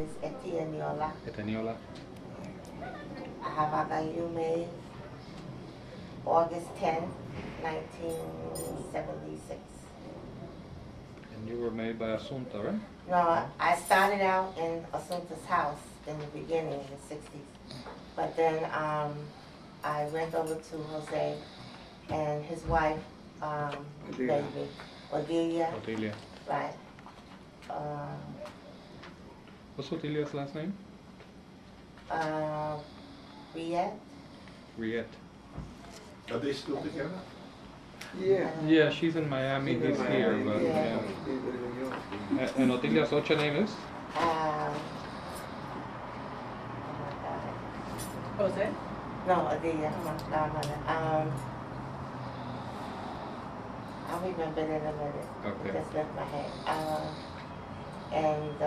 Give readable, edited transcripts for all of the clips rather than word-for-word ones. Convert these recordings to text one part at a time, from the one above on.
Iyalosha. Iyalosha. Havagayume, August 10th, 1976. And you were made by Assunta, right? No, I started out in Assunta's house in the beginning, in the 60s. But then I went over to Jose and his wife, baby, Odelia. Odelia. Right. What's Odelia's last name? Riet. Riet. Are they still together? Yeah. Yeah, she's in Miami, he's here, but Yeah. And Odelia's other name is? Oh my God. Jose? No, Odelia. Oh my God. I'll remember it in a minute. Okay. It just left my head. And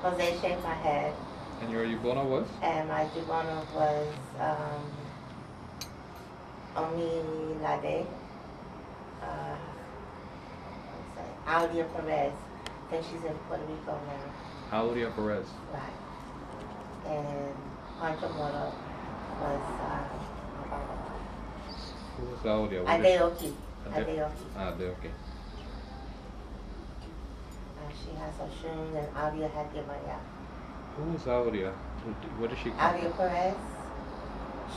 Jose shaved my head. And your Yubona was? And my Jubona was Omi Lade, Audia Perez. I think she's in Puerto Rico now. Audia Perez. Right. And Pancho Moro was Who was Audia? Adeoki. Ade- Adeoki. Adeoki. She has Oshun and Audia had Yamaya. Who was Audia? Where did she come Audia Perez,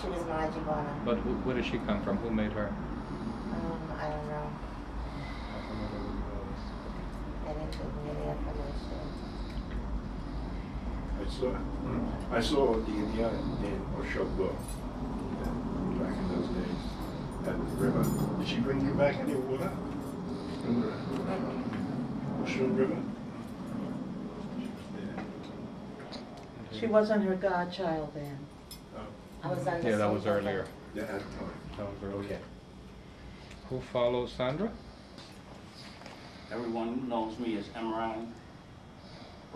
she was my Jubona. But where did she come from? Who made her? I don't know. I didn't give me any information. I saw the Indiana in Oshogbo back in those days at the river. Did she bring you back any water? Oshun River? She wasn't her godchild then. I was on the Yeah, that same was level. earlier. Yeah, at the time. That was earlier. Okay. Who follows Sandra? Everyone knows me as Emran.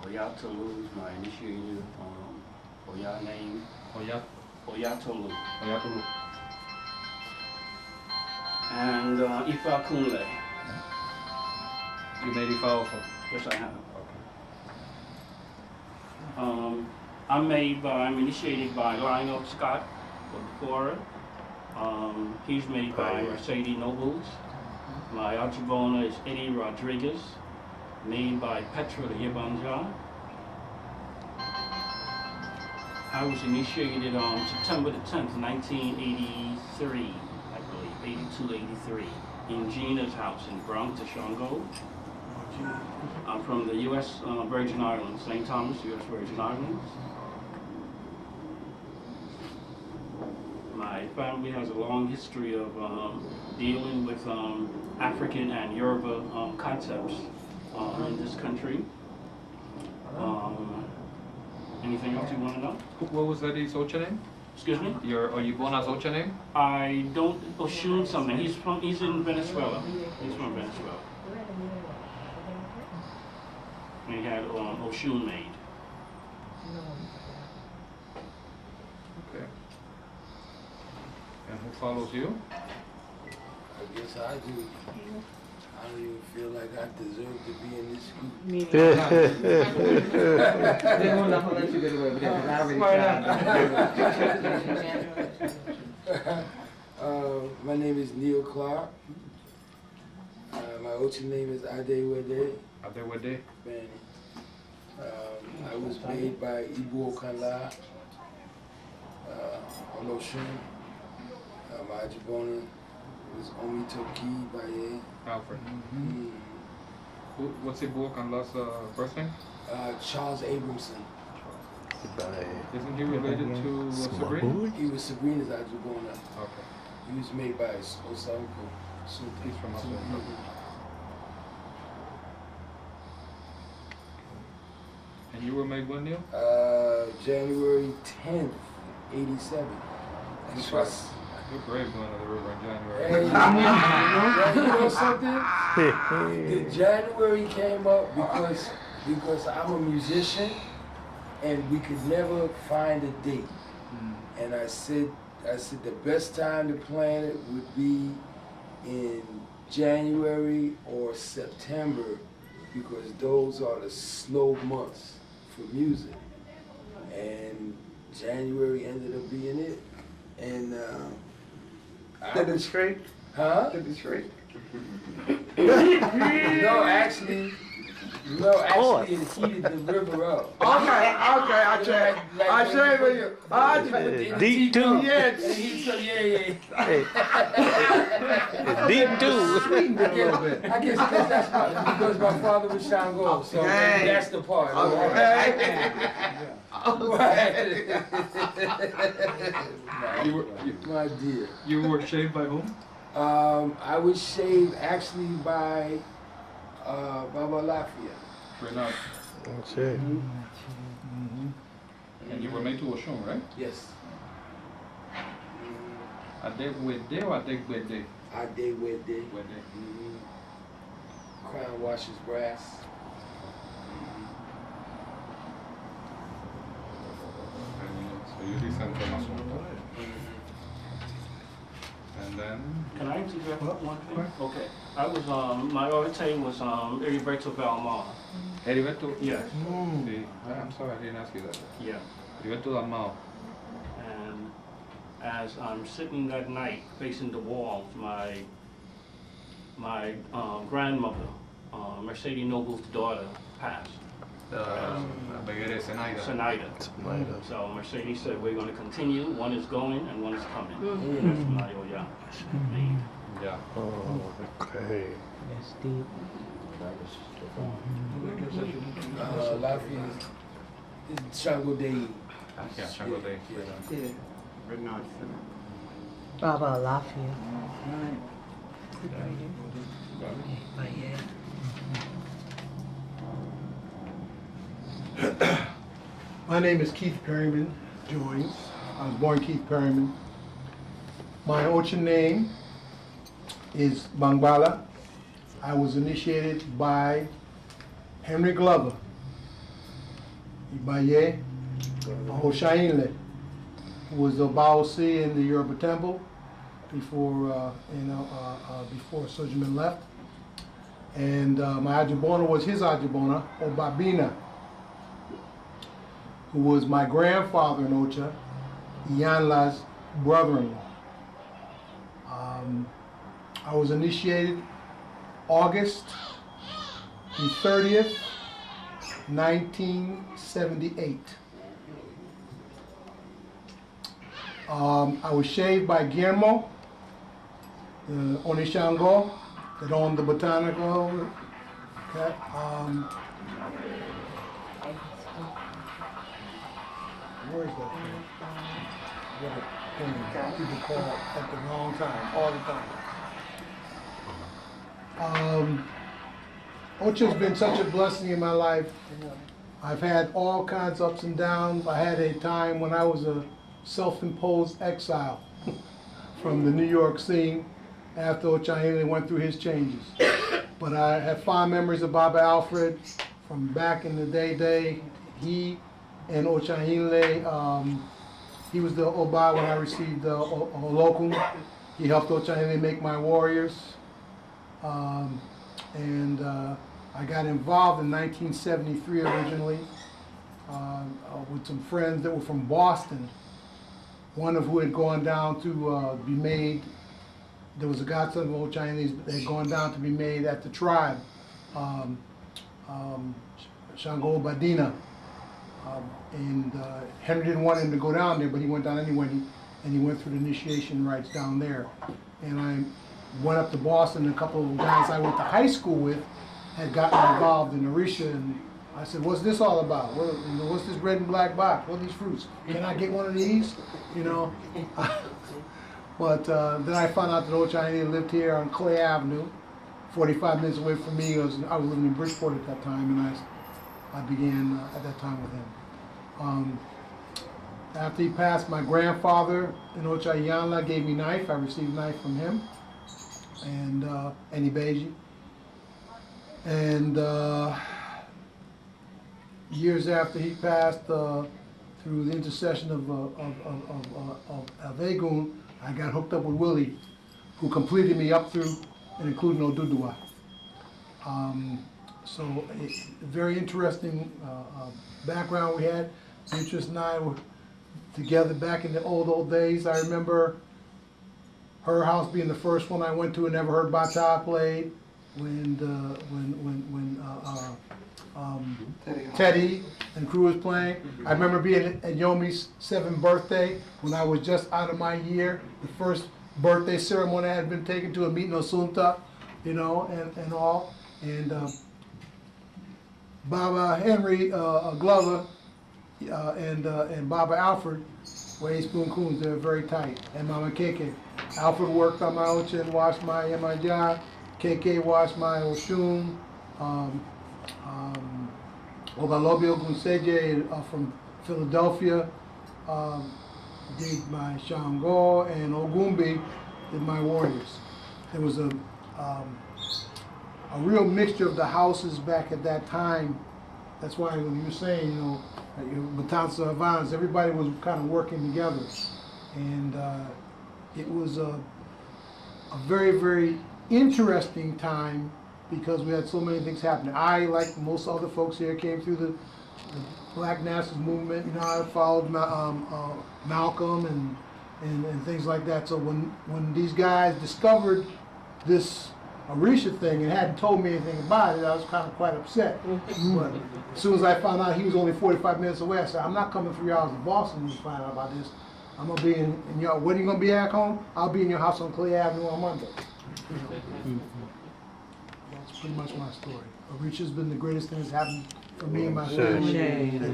Oyatolu is my initiated Oya name. Oyatolu. Oyatolu. And Ifa Kunle. You made Ifa also? Yes, I have. Okay. I'm initiated by Lionel Scott Before. He's made by Mercedes Nobles. My Archibona is Eddie Rodriguez, made by Petra the Yabanja. I was initiated on September the 10th, 1983, I believe, 82, 83, in Gina's house in Bronx, Shango. I'm from the U.S. Virgin Islands, St. Thomas, U.S. Virgin Islands. My family has a long history of dealing with African and Yoruba concepts in this country. Anything else you want to know? What was Eddie's Ocha name? Excuse me? Your Oyibona's Ocha name? I don't Oshun something. He's in Venezuela. He's from Venezuela. And he had Oshun made. Okay. And who follows you? I guess I do. I don't even feel like I deserve to be in this group. Me My name is Neil Clark. My Ocha name is Adewede. Adewede. I was made by Ibu Okala on Oshun. My Ajibona was Omi Toki Baye. Alfred. What's Ibu Kanla's first name? Charles Abramson. Isn't he related to Sabrina? He was Sabrina's Ajibona. Okay. He was made by Osanko. He's from Assunta. And you were made when, Neil? January 10th, 87. That's right. You're brave going to the river in January. Hey, you know something? The January came up because I'm a musician and we could never find a date. And I said the best time to plan it would be in January or September because those are the slow months for music. And January ended up being it. And Did it straight? huh? Did it straight? No, actually, it heated the river up. Okay, I check. I check with you. I check. Deep too. Yes. And he said, yeah. Hey. Deep too. Sweeten it a little bit. I guess that's because my father was Shango, so Okay. that's the part. Okay. My dear. You were shaved by whom? I was shaved actually by Babalosha. Straight out. That's it. And you were made to Oshun, right? Yes. A day with day or a day with day? I did with it. With day. Crown washes brass. So you descend from Asunta. And then? Can I interject one thing? Okay. I was, my orientation was Heriberto Belmar. Heriberto? Yes. Sí. I'm sorry, I didn't ask you that. Yeah. Heriberto Dalmao. And as I'm sitting that night facing the walls, my grandmother, Mercedes Noble's daughter, passed. Begere Senaida. Senaida. So Mercedes said, we're going to continue. One is going and one is coming. That's my Oya. Yeah. Oh, okay. That's deep. Lafayette is Shango Deity. Yeah, Shango Day. Yeah. Written on. Baba Lafayette. My name is Keith Perryman Joyce. I was born Keith Perryman. My Ocha name is Bangbala. I was initiated by Henry Glover, Ibaye Hoshainle, who was the Babalosha in the Yoruba temple before before Sojamin left. And my Ajibona was his Ajibona, Obabina, who was my grandfather in Ocha, Iyalosha's brother-in-law. I was initiated August the 30th, 1978. I was shaved by Guillermo, the Onishango, that owned the botanical. Okay. Where is that thing? People call at the wrong time, all the time. Ocha's been such a blessing in my life. I've had all kinds of ups and downs. I had a time when I was a self-imposed exile from the New York scene after Ocha went through his changes. But I have fond memories of Baba Alfred from back in the day. He and Ocha he was the Oba when I received the Olokum. He helped Ocha make my warriors. I got involved in 1973 originally with some friends that were from Boston, one of who had gone down to be made. There was a godson of old Chinese, but they had gone down to be made at the tribe, Shango Badina. Henry didn't want him to go down there, but he went down anyway, and he went through the initiation rites down there. And I went up to Boston, and a couple of guys I went to high school with had gotten involved in Orisha, and I said, what's this all about? What's this red and black box? What are these fruits? Can I get one of these? But then I found out that old Chinese lived here on Clay Avenue, 45 minutes away from me. I was living in Bridgeport at that time, and I began at that time with him. After he passed, my grandfather in Ocha Iyalosha gave me a knife. I received a knife from him and Ibeji. And years after he passed, through the intercession of Egun, I got hooked up with Willie, who completed me up through and including Oduduwa. So very interesting background we had. Beatrice and I were together back in the old days. I remember her house being the first one I went to and never heard Bata played. When Teddy and crew was playing. I remember being at Yomi's 7th birthday when I was just out of my year. The first birthday ceremony I had been taken to a meeting Osunta, you know, and all. And Baba Henry Glover and Baba Alfred were Ace Boon Coons. They were very tight. And Mama KK. Alfred worked on my Ochin, washed my Yemanja. KK washed my Oshun. Ogalobio Gunseje from Philadelphia did my Shango, and Ogumbi did my warriors. There was a real mixture of the houses back at that time. That's why when you were saying, you know, Matanza Havana, everybody was kind of working together. And it was a very, very interesting time because we had so many things happening. I, like most other folks here, came through the Black Nationalist movement. You know, I followed Malcolm and things like that. So when these guys discovered this Orisha thing and hadn't told me anything about it, I was kind of quite upset. But as soon as I found out he was only 45 minutes away, I said, I'm not coming 3 hours to Boston to find out about this. I'm going to be in your, when are you going to be at home? I'll be in your house on Clay Avenue on Monday. That's pretty much my story. Orisha's been the greatest thing that's happened for me and my family. It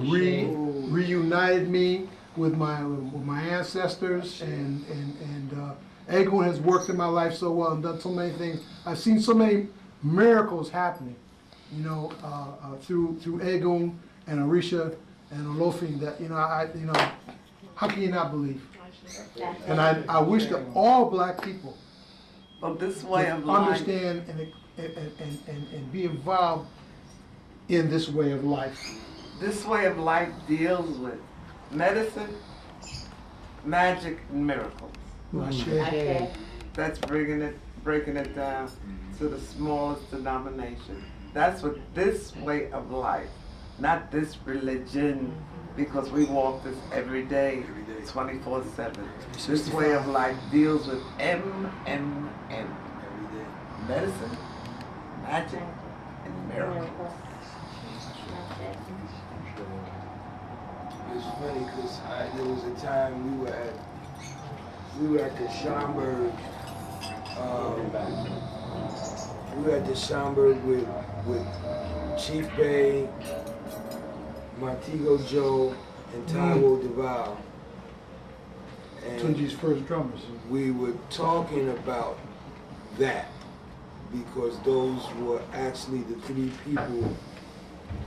reunited me with my ancestors, and Egun has worked in my life so well and done so many things. I've seen so many miracles happening, you know, through Egun and Orisha and Olofin that, you know, how can you not believe? And I wish that all black people this way of life, understand and be involved in this way of life. this way of life deals with medicine, magic, and miracles. That's breaking it down to the smallest denomination. That's what this way of life, not this religion, because we walk this every day, 24/7. This way of life deals with M. Medicine, magic, and miracles. It's funny because there was a time we were at the Schomburg. We were at the Schomburg with Chief Bay, Montego Joe, and Taiwo Duval. And Tunji's first drummers. we were talking about that because those were actually the 3 people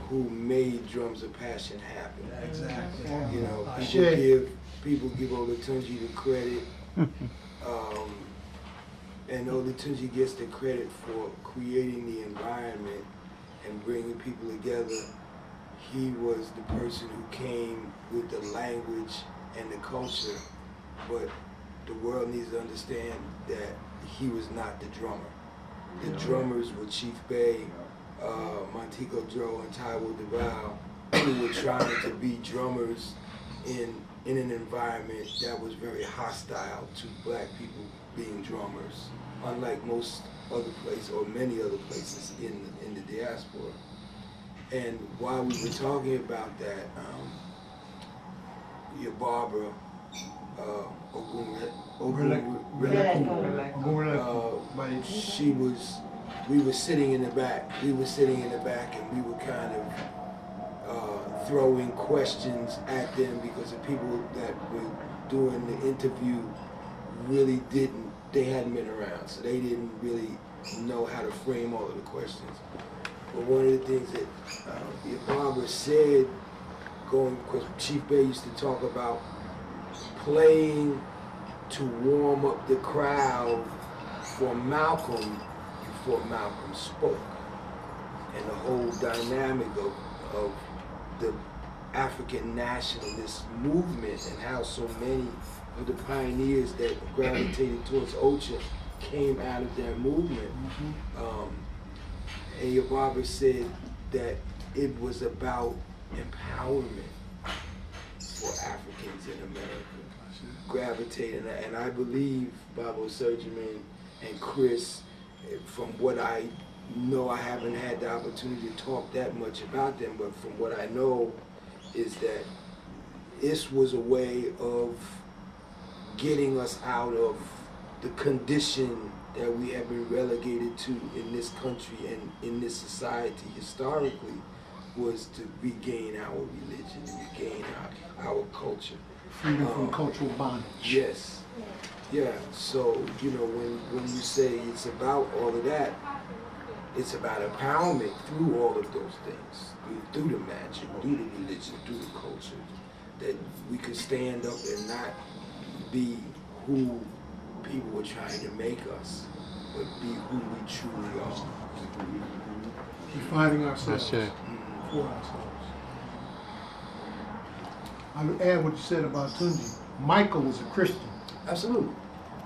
who made Drums of Passion happen. Exactly. You know, people give Olatunji the credit, and Olatunji gets the credit for creating the environment and bringing people together. He was the person who came with the language and the culture, but the world needs to understand that he was not the drummer. The drummers were Chief Bay, Montego Joe, and Taiwo Duval, who were trying to be drummers in an environment that was very hostile to black people being drummers, unlike most other places or many other places in the diaspora. And while we were talking about that, your Barbara, we were sitting in the back, and we were kind of throwing questions at them because the people that were doing the interview really they hadn't been around, so they didn't really know how to frame all of the questions. But one of the things that your Barbara said, because Chief Bay used to talk about playing to warm up the crowd for Malcolm before Malcolm spoke, and the whole dynamic of the African nationalist movement and how so many of the pioneers that gravitated towards Ocha came out of their movement. And your barber said that it was about empowerment for Africans in America, gravitating, and I believe Baba Surgeman and Chris, from what I know, I haven't had the opportunity to talk that much about them, but from what I know is that this was a way of getting us out of the condition that we have been relegated to in this country and in this society historically, was to regain our religion, regain our culture. Freedom from cultural bondage. Yes. Yeah, so, you know, when you say it's about all of that, it's about empowerment through all of those things, through the magic, through the religion, through the culture, that we could stand up and not be who people were trying to make us, but be who we truly are. Defining ourselves. That's it. For ourselves. I would add what you said about Tunji. Michael was a Christian. Absolutely.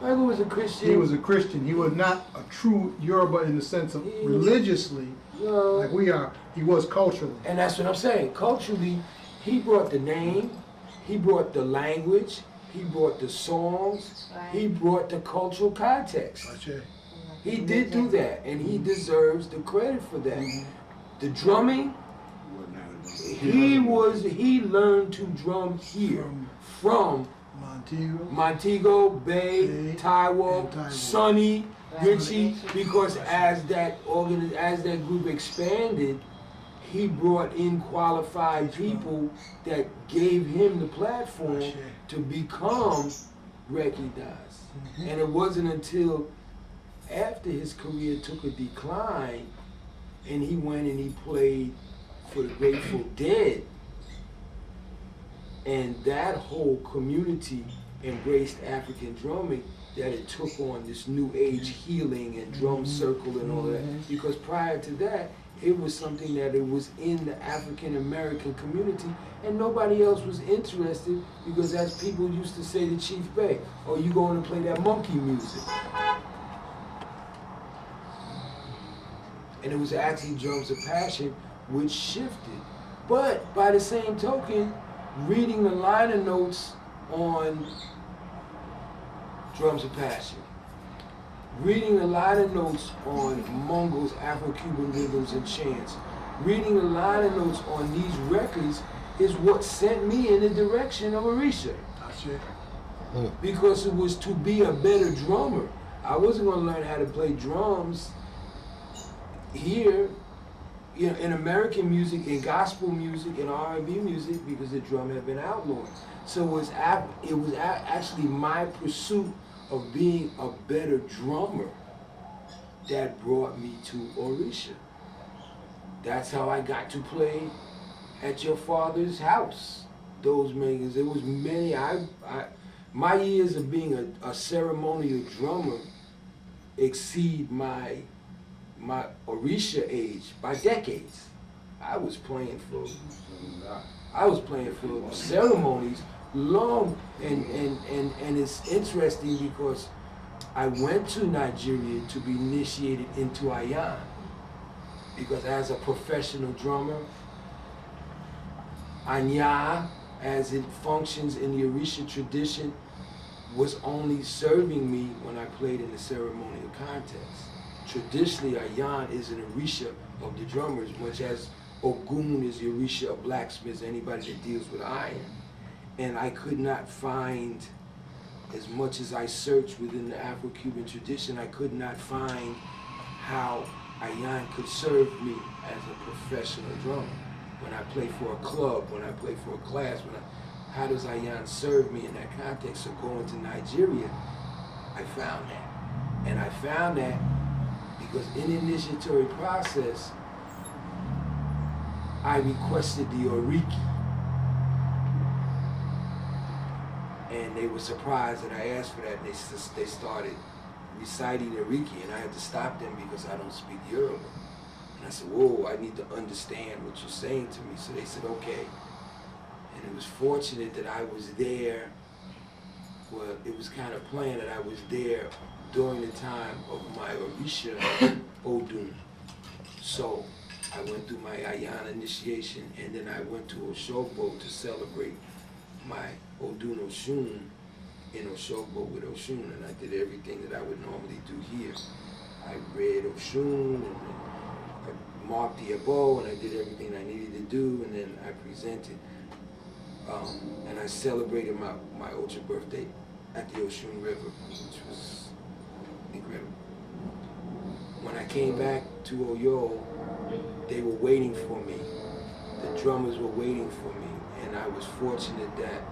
Michael was a Christian. He was a Christian. He was not a true Yoruba in the sense of religiously, like we are. He was culturally. And that's what I'm saying. Culturally, he brought the name, he brought the language, he brought the songs, he brought the cultural context. He did do that, and he deserves the credit for that. The drumming, he learned to drum here from Montego Bay, Taiwo, Sonny, Richie, because as that group expanded, he brought in qualified people that gave him the platform to become recognized. And it wasn't until after his career took a decline and he went and he played for the Grateful Dead, and that whole community embraced African drumming, that it took on this new age healing and drum circle and all that. Because prior to that, it was something that it was in the African American community and nobody else was interested, because as people used to say to Chief Bey, oh, you going to play that monkey music. And it was actually Drums of Passion which shifted. But by the same token, reading the liner notes on Drums of Passion, reading the liner notes on Mongo's Afro-Cuban rhythms and chants, reading the liner notes on these records is what sent me in the direction of Orisha. Because it was to be a better drummer. I wasn't going to learn how to play drums here, you know, in American music, in gospel music, in R&B music, because the drum had been outlawed. So it was actually my pursuit of being a better drummer that brought me to Orisha. That's how I got to play at your father's house. Those many, it was many. My years of being a ceremonial drummer exceed my Orisha age by decades. I was playing for ceremonies long, and it's interesting because I went to Nigeria to be initiated into Ayan, because as a professional drummer, Anya, as it functions in the Orisha tradition, was only serving me when I played in the ceremonial context. Traditionally, Ayan is an Orisha of the drummers, much as Ogun is the Orisha of blacksmiths, anybody that deals with iron. And I could not find, as much as I searched within the Afro-Cuban tradition, I could not find how Ayan could serve me as a professional drummer. When I play for a club, when I play for a class, how does Ayan serve me in that context? So going to Nigeria, I found that. And I found that because in the initiatory process, I requested the Oriki. And they were surprised that I asked for that, and they started reciting the Oriki, and I had to stop them because I don't speak Yoruba. And I said, whoa, I need to understand what you're saying to me. So they said, okay. And it was fortunate that I was there. Well, it was kind of planned that I was there during the time of my Orisha Odun. So I went through my Ayana initiation, and then I went to Oshogbo to celebrate my Odun Oshun in Oshogbo with Oshun, and I did everything that I would normally do here. I read Oshun, and I marked the abo, and I did everything I needed to do, and then I presented. And I celebrated my Ocha birthday at the Oshun River, which was incredible. When I came back to Oyo, they were waiting for me. The drummers were waiting for me, and I was fortunate that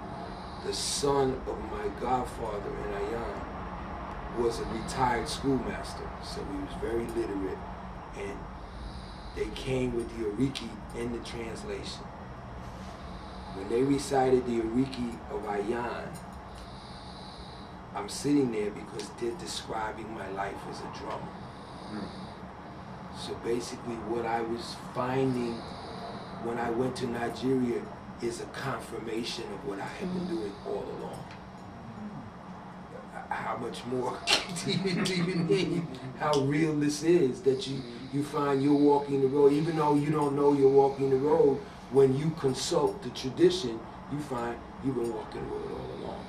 the son of my godfather in Ayan was a retired schoolmaster, so he was very literate, and they came with the Oriki in the translation. When they recited the Oriki of Ayan, I'm sitting there because they're describing my life as a drummer. So basically what I was finding when I went to Nigeria is a confirmation of what I had been doing all along. How much more do you need? How real this is, that you find you're walking the road, even though you don't know you're walking the road, when you consult the tradition, you find you've been walking the road all along.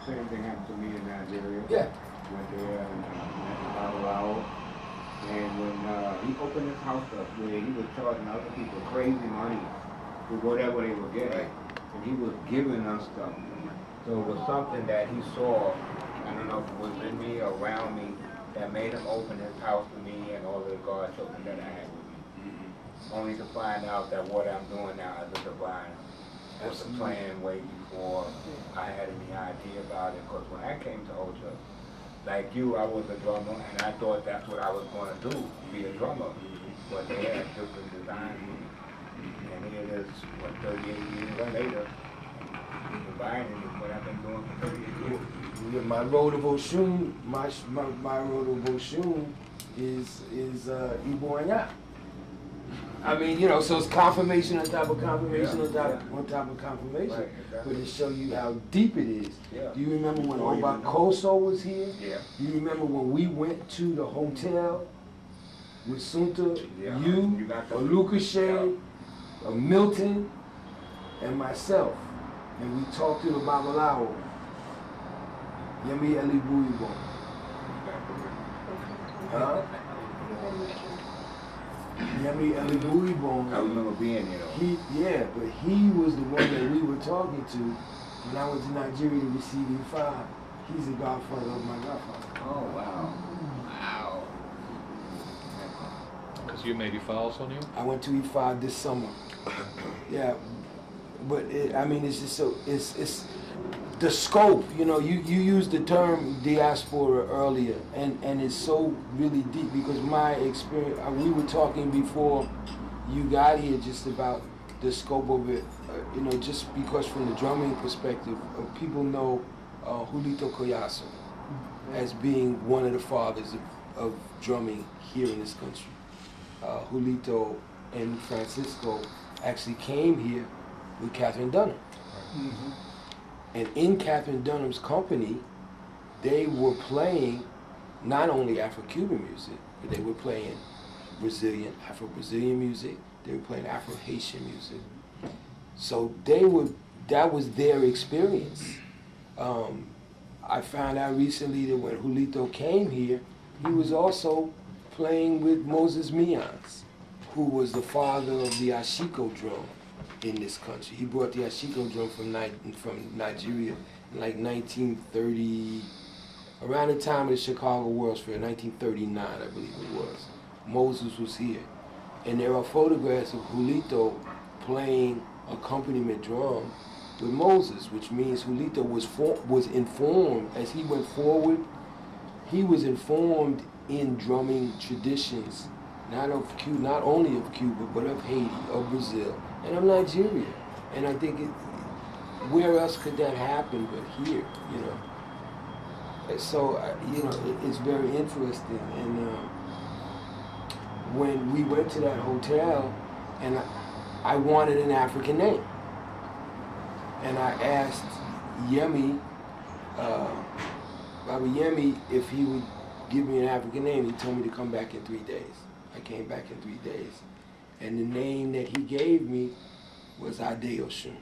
Same thing happened to me in Nigeria. Yeah. Went there and met Babalosha. And when he opened his house up, where he was charging other people crazy money for whatever they were getting, and he was giving us stuff. So it was something that he saw, I don't know if it was in me or around me, that made him open his house to me and all of the godchildren that I had with me. Only to find out that what I'm doing now is a divine was a plan way before I had any idea about it. Because when I came to Ocha, like you, I was a drummer, and I thought that's what I was going to do, be a drummer. But they had different designs. And here it is, 38 years later, dividing is what I've been doing for 38 years. Yeah, my road of Oshun, my road of Oshun is Iboanya. I mean, you know, so it's confirmation on top of confirmation on top of confirmation. Right, exactly. But to show you how deep it is. Yeah. Do you remember when Oba Koso was here? Yeah. Do you remember when we went to the hotel with Sunta, you Olukashe, Milton, and myself, and we talked to the Babalawo, Yemi Eli Buibo. Huh? Yemi Eli Buibo. I remember being here. But he was the one that we were talking to when I went to Nigeria to receive E5. He's the godfather of my godfather. Oh, wow. Wow. Because you maybe files on you? I went to E5 this summer. Yeah. But I mean, it's just so, it's the scope, you know, you used the term diaspora earlier, and it's so really deep because my experience, we were talking before you got here just about the scope of it, you know, just because from the drumming perspective, people know Julito Collazo as being one of the fathers of drumming here in this country. Julito and Francisco actually came here with Catherine Dunham. Mm-hmm. And in Catherine Dunham's company, they were playing not only Afro-Cuban music, but they were playing Brazilian, Afro-Brazilian music, they were playing Afro-Haitian music. So that was their experience. I found out recently that when Julito came here, he was also playing with Moses Mians, who was the father of the Ashiko drum in this country. He brought the Ashiko drum from Nigeria in like 1930, around the time of the Chicago World's Fair, 1939, I believe it was. Moses was here. And there are photographs of Julito playing accompaniment drum with Moses, which means Julito was informed as he went forward. He was informed in drumming traditions, not only of Cuba, but of Haiti, of Brazil, and of Nigeria. And I think where else could that happen but here, you know? And so, you know, it's very interesting. And when we went to that hotel, and I wanted an African name. And I asked Yemi, Baba Yemi, if he would give me an African name. He told me to come back in 3 days. I came back in 3 days. And the name that he gave me was Iyalosha.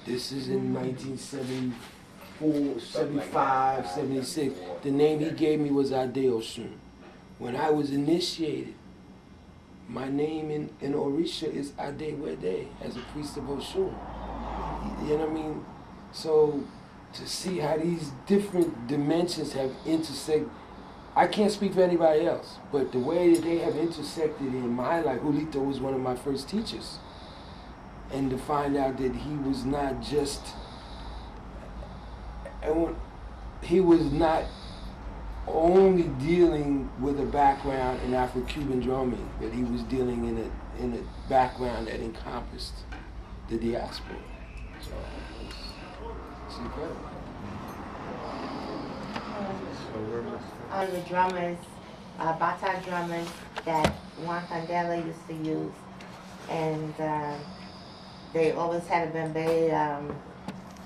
This is in 1974, 75, 76. The name he gave me was Iyalosha. When I was initiated, my name in Orisha is Adewede, as a priest of Oshun. You know what I mean? So to see how these different dimensions have intersected, I can't speak for anybody else, but the way that they have intersected in my life, Julito was one of my first teachers. And to find out that he was not just, he was not only dealing with a background in Afro-Cuban drumming, but he was dealing in a background that encompassed the diaspora. So it's incredible. The drummers, Bata drummers that Juan Condomble used to use, and they always had a bembe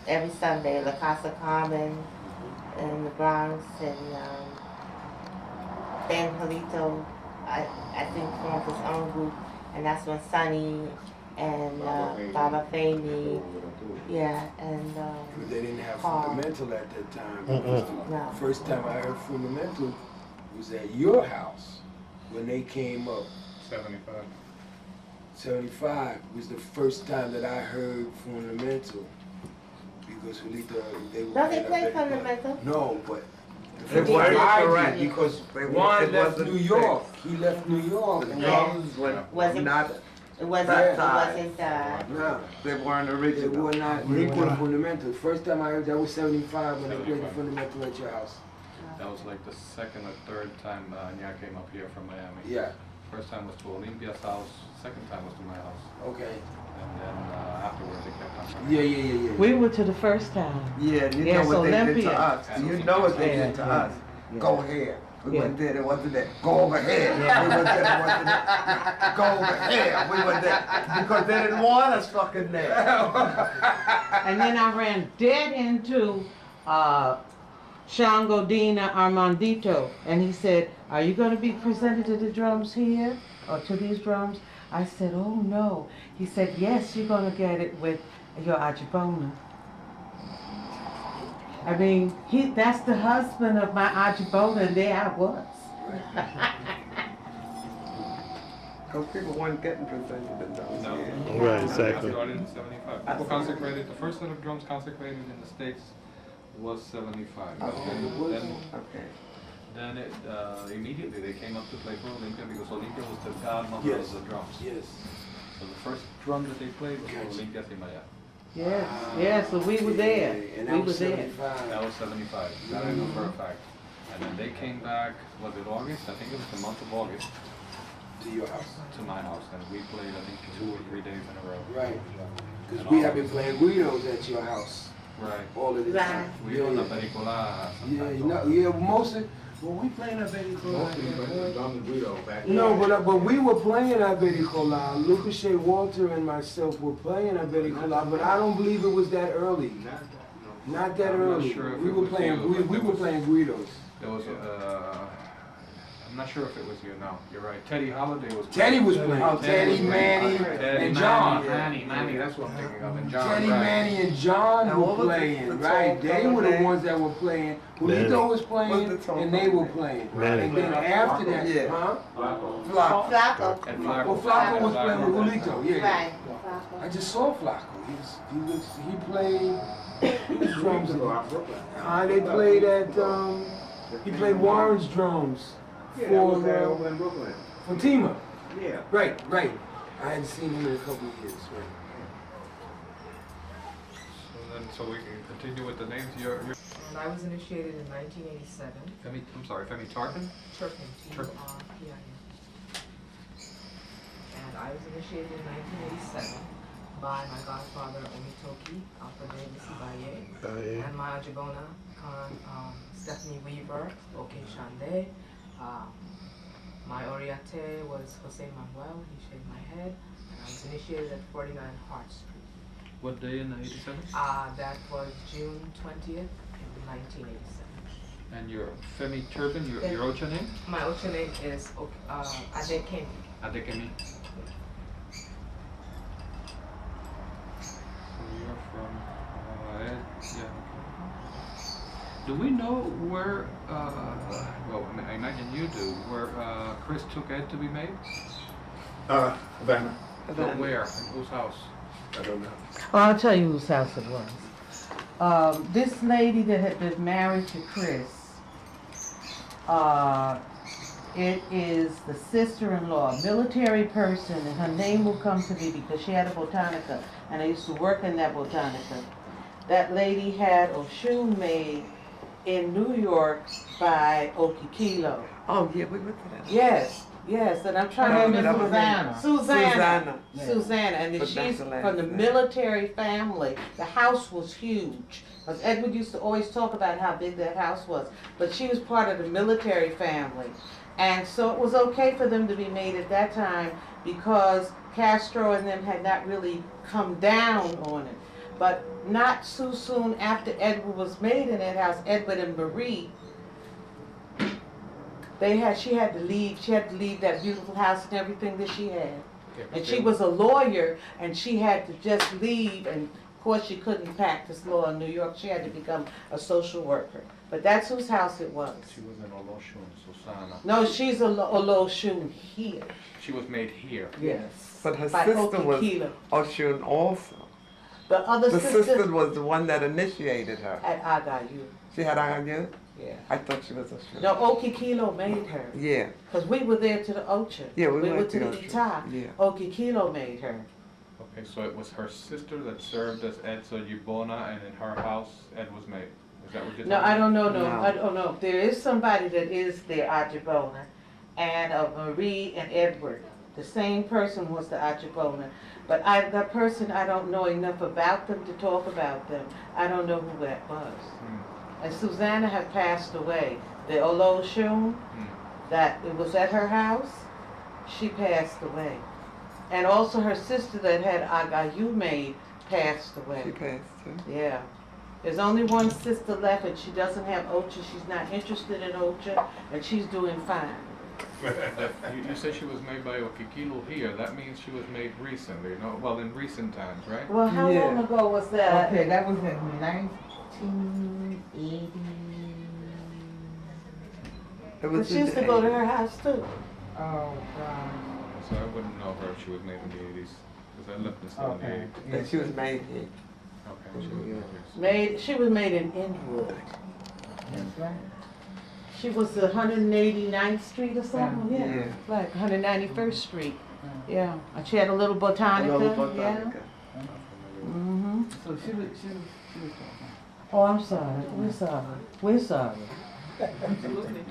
every Sunday, La Casa Carmen in the Bronx, and then Julito, I think, formed his own group, and that's when Sonny and Baba Femi, yeah, and They didn't have Paul. fundamental at that time. No. First time I heard fundamental was at your house when they came up. 75. 75 was the first time that I heard fundamental, because Julito, they were. No, they played fundamental. No, but They weren't correct. because They Juan it left wasn't New York. He left New York. The and drums were Wasn't- not, It wasn't, Baptized. No, they weren't they original. were not equal fundamental. First time I heard that was 75 when they played the fundamental at your house. That was like the second or third time Nya came up here from Miami. Yeah. First time was to Olympia's house. Second time was to my house. Okay. And then afterwards they kept on coming. Yeah. We were to the first time. Yeah, you Yes, know what they did Olympia. to us. You know what they did to Yeah. us. Go here. We Yeah. went there, it wasn't there. Go over here. We went there, it wasn't there. Go over here. We went there. Because they didn't want us fucking there. And then I ran dead into Shango Dina Armandito, and he said, "Are you going to be presented to the drums here, or to these drums?" I said, "Oh no." He said, "Yes, you're going to get it with your Ajibona." I mean, that's the husband of my Ajibona, and there I was. Because people weren't getting presented to those. No. Yeah. Right, exactly. I started in 75. People consecrated, the first set of drums consecrated in the States was 75. Okay. Then it, immediately they came up to play for Olympia because Olympia was the godmother Yes. of the drums. Yes. So the first drum that they played was for Olympia Simaya. Yes, so we were there. And We that were was there. 75. That was 75. That I know for a fact. And then they came back, was it August? I think it was the month of August, To your house. to my house. And we played, I think, 2 or 3 days in a row. Right. Because we have been playing Guidos at your house Right. all of the time. We were on the Pericola Yeah, sometimes. you know, yeah, mostly. Well, we playing a Pericola. Mostly went to Dom Guido back No, then. but we were playing a Pericola. Lucas Walter and myself were playing a Pericola, but I don't believe it was that early. Not that I'm not early. sure if We it were was playing. you, We but there were was- playing Guidos. There was I'm not sure if it was you. No, you're right. Teddy Holiday was. Teddy was playing. Oh, Teddy, Manny, Teddy, and John. Manny, that's what I'm thinking of. And John. Teddy, right. Manny, and John Now, were what was the playing, tall right? They fellow were the name? ones that were playing. Manny. Julito was What's playing, the tall and they fellow were name? playing. Manny. And then after that, Yeah. huh? Flop. Flacco. And Flacco. Well, Flacco was playing with Flacco. Julito, yeah. Right. I just saw Flacco. He played. Whose drums? They played at. He played Warren's drums Yeah, that was there for over in Brooklyn. Tima. Yeah. Right. I hadn't seen him in a couple of years. Right. So we can continue with the names. Your And I was initiated in 1987. Femi, I'm sorry, Femi Tarkin? Turpin, Turpin. T-U-R-P-I-N. And I was initiated in 1987 by my godfather Omitoki, Alfred Sibaye, and my Ajibona, Stephanie Weaver, Oke Shande. My Oriate was Jose Manuel, he shaved my head, and I was initiated at 49 Hart Street. What day in 87? That was June 20th, 1987. And your Femi turban, your Ocha name? My Ocha name is Adekemi. Adekemi. So you're from Ed, yeah. Okay. Do we know where, well, I imagine you do, where Chris took Ed to be made? Havana. But where? In whose house? I don't know. Well, I'll tell you whose house it was. This lady that had been married to Chris, it is the sister-in-law, a military person, and her name will come to me because she had a botanica, and I used to work in that botanica. That lady had Oshun made in New York by Okikilo. Oh, yeah, we went to that. Yes, yes, and I'm trying to remember Susanna. Susanna. Yeah. Susanna, and But she's that's the last from the name. military family. The house was huge. Because Edward used to always talk about how big that house was. But she was part of the military family. And so it was okay for them to be made at that time because Castro and them had not really come down on it. But not so soon after Edward was made in that house, Edward and Marie, she had to leave that beautiful house and everything that she had. And she was a lawyer, and she had to just leave, and of course she couldn't practice law in New York. She had to become a social worker. But that's whose house it was. She was in Oloshun, Susanna. No, she's a Oloshun here. She was made here. Yes. But her By sister was Okikilo. Oshun also. The other The sister sister was the one that initiated her. at Agayu. She had Agayu? Yeah. I thought she was Oshun. No, Okikilo made her. Yeah. Because we were there to the Ocha. Yeah, we went went to to the Ocha. Ita. Yeah. Okikilo made her. Okay, so it was her sister that served as Ed's Ojibona, and in her house, Ed was made. Is that what you're No, telling I don't know. No. I don't know. There is somebody that is their Ajibona, and Marie and Edward. The same person was the Ajibona, but that person, I don't know enough about them to talk about them. I don't know who that was. And Susanna had passed away. The Oloshun, that it was at her house, she passed away. And also her sister that had Agayu made passed away. She passed too. Yeah. There's only one sister left, and she doesn't have Ocha. She's not interested in Ocha, and she's doing fine. You said she was made by Okikilo here. That means she was made recently, no? Well, in recent times, right? Well, how Yeah. long ago was that? Okay, that was in 1980. It But was she in used the to go to 80s. her house too. Oh, God. So I wouldn't know her if she was made in the 80s, because I lived in still in the Okay. 80s. And she was made here. Okay, she was made here. She was made in Inwood. That's right. She was 189th Street or something, yeah. Yeah. Like 191st Street, yeah. And she had a little botanica, Another yeah. botanica. Mm-hmm. So she was Oh, I'm sorry. We're sorry. We're sorry. Absolutely.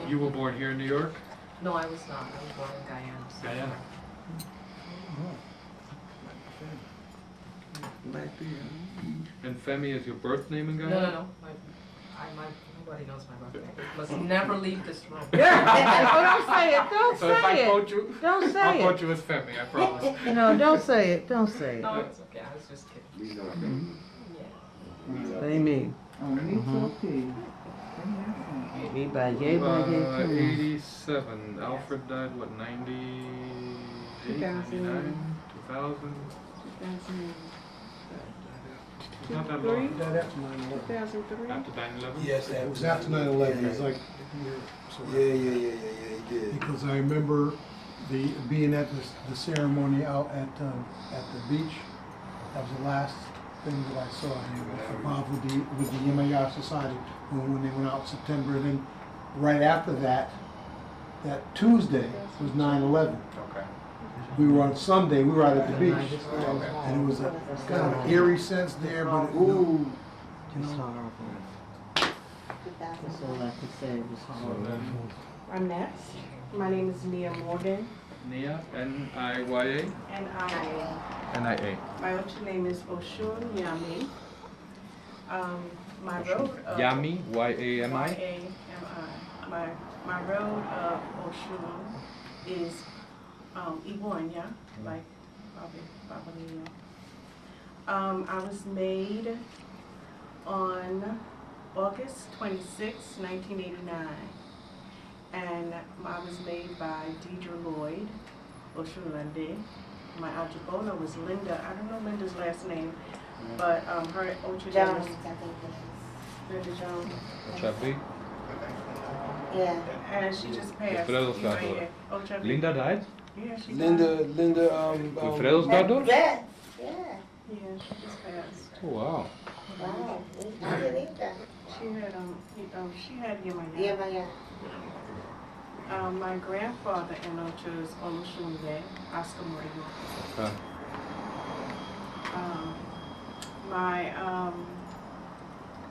You were born here in New York? No, I was not. I was born in Guyana. Guyana. Might be. And Femi is your birth name in No, Guyana? no, no. Nobody knows my birthday. Must never leave this room. Yeah. Oh, don't say it. Don't So if I say quote it. you, Don't I'll say quote it. you as Femi, I promise. No, don't say it. Don't say it. No, it's okay. I was just kidding. We know. Yeah. They mean. Me by yay, by yay, too. 87. Alfred died, what, 98, 99, 2000? It's not that long. After 9/11? Yes, It was after 9/11. It was like, Yeah, he did. because I remember being at the ceremony out at the beach. That was the last thing that I saw him involved with the Iyalosha Society when they went out in September. And then right after that Tuesday was 9/11. Okay. We were on Sunday, we were out at the beach. Okay. And it was a kind of an eerie sense there, but It's horrible. That's all I could say. It was So horrible. then, I'm next. My name is Nia Morgan, Nia, N-I-Y-A? and N-I-A. my Ocha name is Oshun Yami. My road of Yami, Y-A-M-I? Y-A-M-I. My road of Oshun is Iwonya, like Babalosha. I was made on August 26, 1989. And I was made by Deidre Lloyd, Oshunlande. My Ajibona was Linda. I don't know Linda's last name, but her Ocha Jones, name I think it is Linda Jones. Chapi? is. Yeah. And she just passed. Wilfredo's Right granddaughter. here. Ocha. Linda died? Yeah, she Linda, Wilfredo's granddaughter? Yeah. Yeah. Yeah, she just passed. Oh, wow. Wow. I didn't eat that. She had Yemaya. Yeah, but yeah. My grandfather in Ocha is Olushunle, Oscar Murillo. Okay. My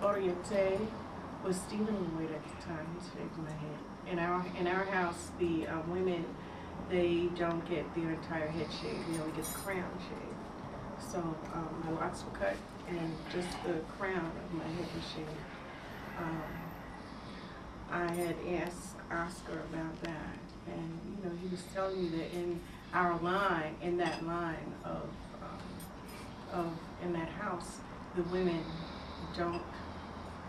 Oriente was Stephen Lloyd at the time. He shaved my head. In our house, the women, they don't get their entire head shaved. They only get the crown shaved. So my locks were cut, and just the crown of my head was shaved. I had asked Oscar about that, and he was telling me that in our line, in that line of in that house, the women don't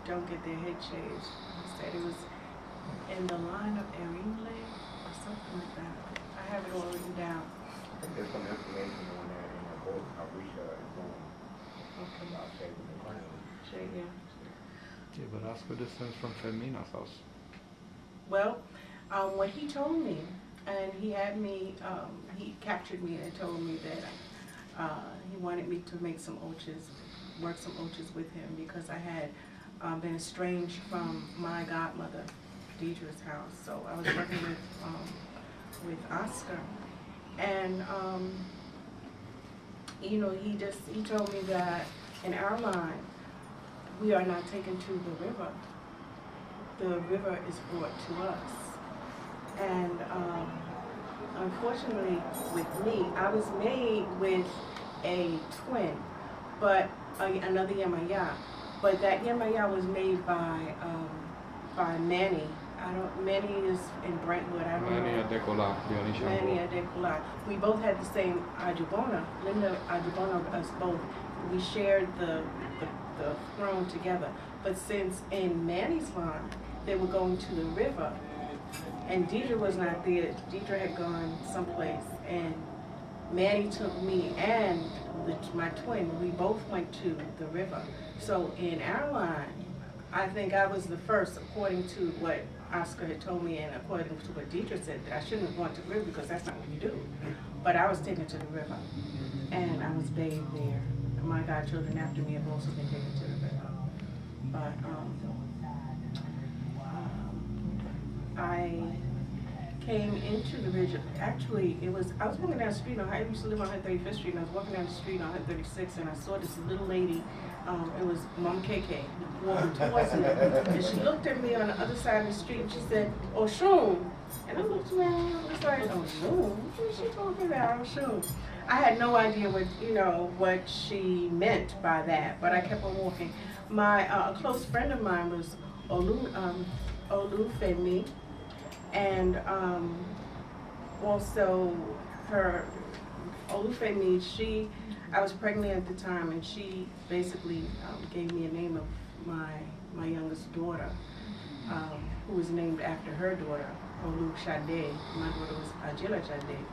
get their head shaved. He said it was in the line of Erinle or something like that. I have it all written down. I think there's some information on that in the book Arisha is going about saving the crown. Yeah. Yeah, but Oscar descends from Fermina's house. Well, what he told me, and he had me, he captured me and told me that he wanted me to make some ochas, work some ochas with him because I had been estranged from my godmother, Deidre's house. So I was working with Oscar, and he told me that in our line we are not taken to the river. The river is brought to us, and unfortunately with me, I was made with a twin, but another Yemaya, but that Yemaya was made by Manny. Manny is in Brentwood. I don't know. Manny Adekola. We both had the same Ajibona. Linda Ajibona, us both. We shared the throne together. But since in Manny's line, they were going to the river, and Deidre was not there. Deidre had gone someplace, and Manny took me and my twin. We both went to the river. So in our line, I think I was the first, according to what Oscar had told me and according to what Deidre said, that I shouldn't have gone to the river because that's not what you do. But I was taken to the river, and I was bathed there. And my godchildren after me have also been taken to the river. But I came into the ridge. Actually, I was walking down the street. I used to live on 135th Street, and I was walking down the street on 136, and I saw this little lady. It was Mom KK walking towards me, and she looked at me on the other side of the street, and she said, "Oshun," and I looked around. I was like, "Oshun? What is she talking about, Oshun?" I had no idea what she meant by that, but I kept on walking. A close friend of mine was Olufemi, and also her Olufemi, I was pregnant at the time, and she basically gave me a name of my youngest daughter, who was named after her daughter, Olu Shade. My daughter was Ajila Shade.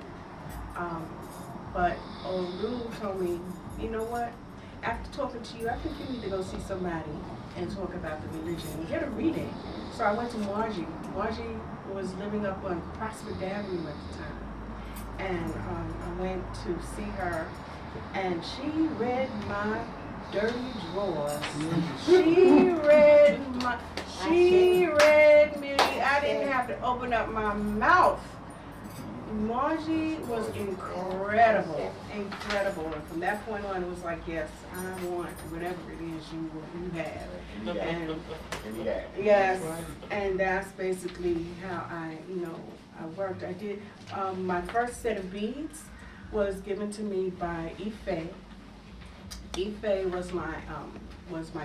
But Olu told me, you know what? After talking to you, I think you need to go see somebody and talk about the religion and get a reading. So I went to Margie. Margie was living up on Prospect Avenue at the time. And I went to see her, and she read my dirty drawers. She read me. I didn't have to open up my mouth. Margie was incredible. And from that point on, it was like, yes, I want whatever it is you have. Yes, and that's basically how I worked. I did, my first set of beads was given to me by Ife. Ife was my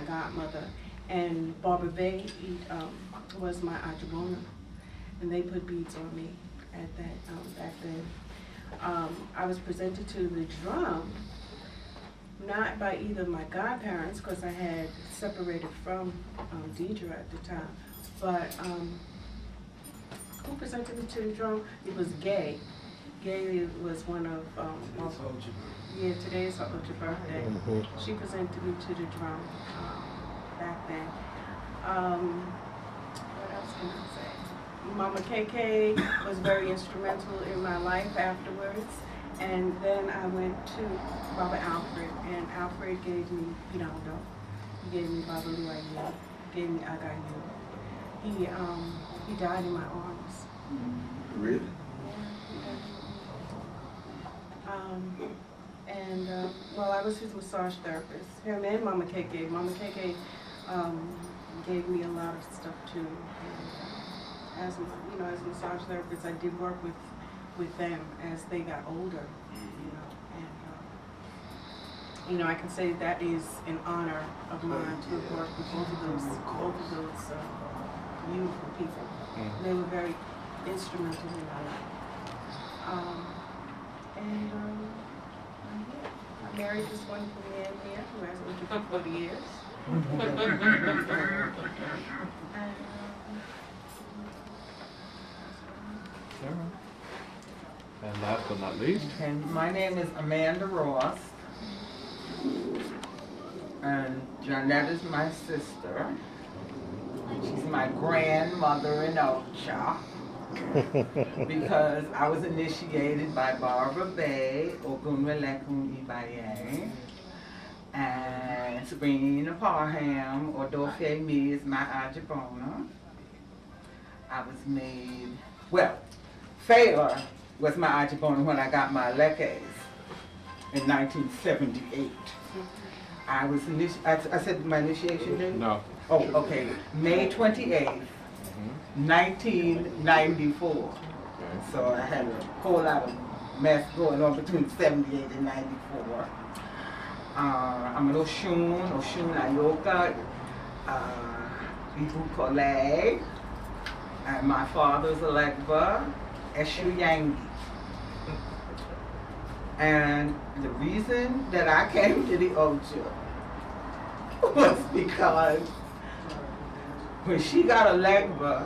godmother, and Barbara Bay was my Ajibona, and they put beads on me at that back then. I was presented to the drum not by either my godparents, because I had separated from Deidre at the time, but who presented me to the drum? It was Gay. Gay was one of, yeah, today is her birthday. She presented me to the drum back then. What else can I say? Mama KK was very instrumental in my life afterwards. And then I went to Baba Alfred, and Alfred gave me Pirando. He gave me Baba Willie Ramos, gave me Agayu. He died in my arms. Really? Well, I was his massage therapist. Him and Mama KK. Mama KK gave me a lot of stuff too. And as a massage therapist, I did work with them as they got older. And I can say that is an honor of mine to have worked with both of those beautiful people. They were very instrumental in my life. I married this wonderful man here who has lived with me for 40 years. And last but not least. Okay, my name is Amanda Ross. And Janette is my sister. She's my grandmother in Ocha. Because I was initiated by Barbara Bay, Ogunwelekum Ibaye, and Sabrina Parham, or Dorfemi is my Ajabona. I was made, well, Fela was my Ajabona when I got my Lekes in 1978. I was I said my initiation date? No. Oh, okay. May 28th, 1994. So I had a whole lot of mess going on between 78 and 94. I'm an Oshun Ayoka, Ibu Kole, and my father's a Legba, Eshu Yangi. And the reason that I came to the Ocha was because when she got a Legba,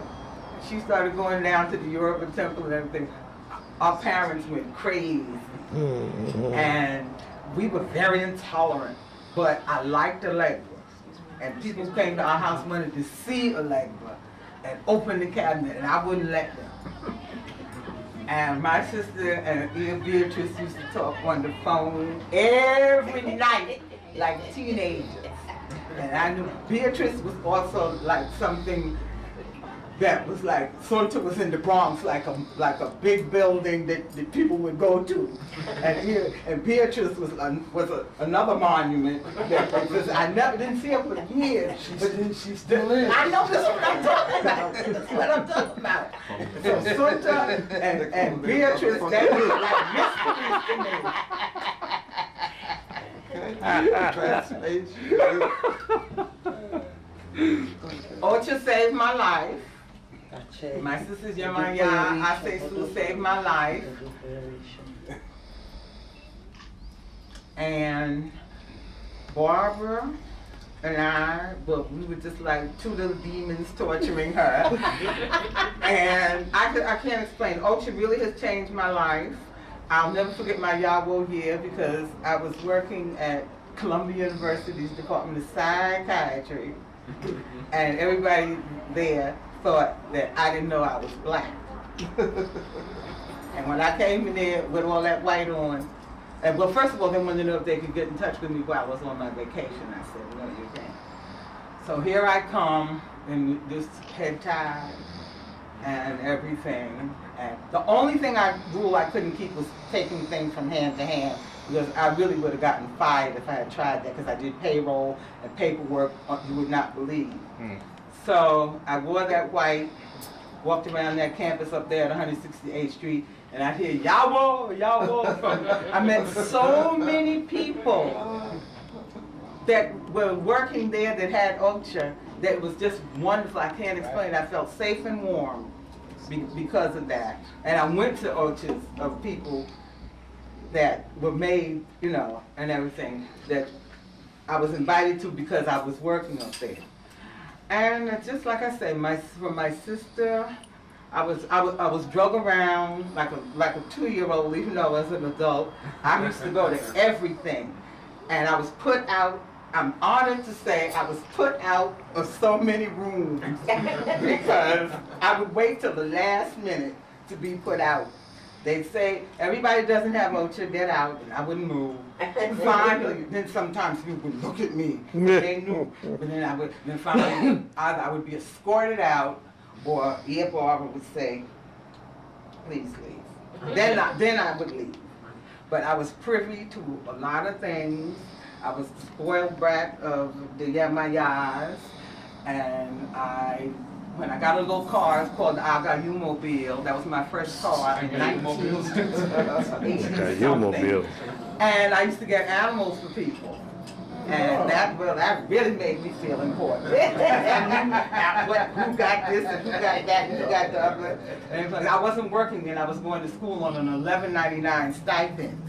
she started going down to the Yoruba temple and everything. Our parents went crazy. And we were very intolerant. But I liked a Legba. And people who came to our house wanted to see a Legba and open the cabinet, and I wouldn't let them. And my sister and Beatrice used to talk on the phone every night like teenagers. And I knew Beatrice was also like something that was like, Sonta was in the Bronx, like a big building that people would go to. And Beatrice was another monument that I didn't see her for years. She still is. I know, that's what I'm talking about. That's what I'm talking about. So Sonta and Beatrice, they were like mysteries to me. Ocha saved my life. My sister's Yamaya, I say Sue saved my life. And Barbara and I, well, we were just like two little demons torturing her. And I can't explain. Ocha really has changed my life. I'll never forget my Yawo year because I was working at Columbia University's Department of Psychiatry. And everybody there thought that I didn't know I was black. And when I came in there with all that white on, and well, first of all, they wanted to know if they could get in touch with me while I was on my vacation. I said, no, you can't. So here I come in this head tie and everything. And the only rule I couldn't keep was taking things from hand to hand, because I really would have gotten fired if I had tried that, because I did payroll and paperwork you would not believe. So I wore that white, walked around that campus up there at 168th Street, and I hear Yawo, Yawo. I met so many people that were working there that had Ocha that was just wonderful. I can't explain. I felt safe and warm because of that. And I went to Ochas of people that were made, you know, and everything that I was invited to because I was working up there. And just like I say, from my sister, I was drug around like a 2-year-old, even though I was an adult. I used to go to everything, and I was put out. I'm honored to say I was put out of so many rooms because I would wait till the last minute to be put out. They'd say, everybody doesn't have Ocha, get out, and I wouldn't move. Finally, then sometimes people would look at me, they knew, but then finally either I would be escorted out, or Ear Barber would say, please leave. Then I would leave. But I was privy to a lot of things. I was the spoiled brat of the Yamayas, and when I got a little car, it's called the Agayumobile. That was my first car in 1980. And I used to get animals for people. And that really made me feel important. And who got this and who got that and who got the other. And I wasn't working then. I was going to school on an $11.99 stipend.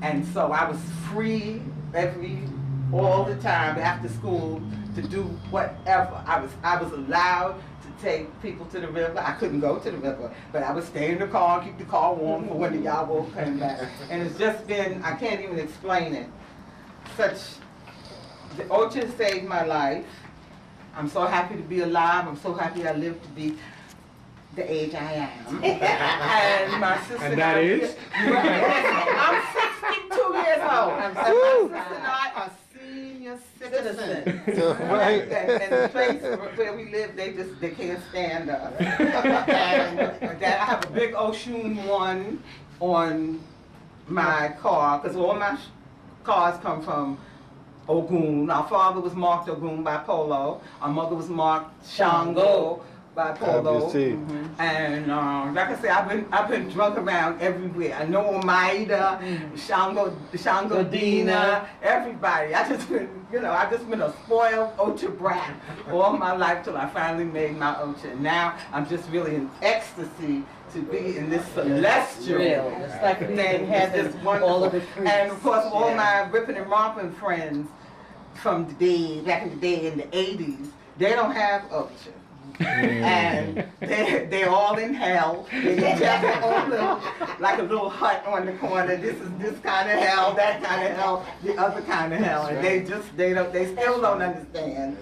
And so I was free all the time after school to do whatever. I was allowed to take people to the river. I couldn't go to the river, but I would stay in the car and keep the car warm for when the Yabo came back. And it's just been, I can't even explain it. The Ocha saved my life. I'm so happy to be alive. I'm so happy I lived to be the age I am. And my sister and that is? I'm 62 years old. And my sister and I are senior citizens. And the place where we live, they can't stand us. And I have a big Oshun 1 on my car, because all my cars come from Ogun. Our father was marked Ogun by Polo. Our mother was marked Shango by Polo. And like I say, I've been drug around everywhere. I know Omaida, Shango Dina, everybody. I've just been a spoiled Ocha brat all my life till I finally made my Ocha. And now I'm just really in ecstasy to be in this celestial It's like thing. It's It's just wonderful. all of the priests. And of course, all my ripping and romping friends from the day, back in the day in the 80s, they don't have Ocha. And they're all in hell. They each have their own like a little hut on the corner. This is this kind of hell, that kind of hell, the other kind of hell. And they still don't understand.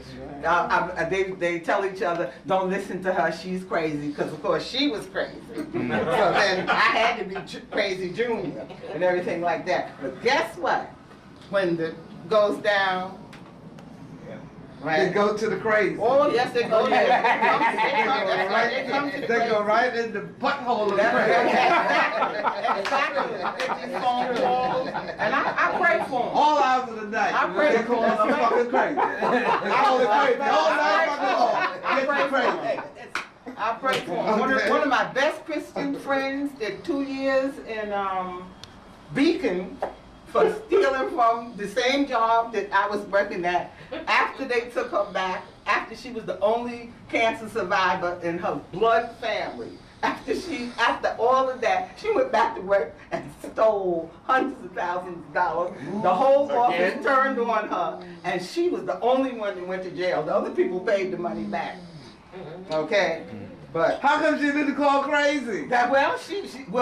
They tell each other, don't listen to her, she's crazy, because of course she was crazy. So then I had to be crazy junior and everything like that. But guess what? When it goes down, right. They go to the crazy. Oh, yes, they go there. They go right in the butthole of the crazy. And I pray for them. All hours of the night. I pray for them. They fucking crazy. They call it crazy. All night fucking crazy. I pray for them. One of my best Christian friends did 2 years in Beacon for stealing from the same job that I was working at. After they took her back, after she was the only cancer survivor in her blood family, after all of that, she went back to work and stole hundreds of thousands of dollars. The whole office turned on her, and she was the only one that went to jail. The other people paid the money back. Okay? But how come she didn't call crazy?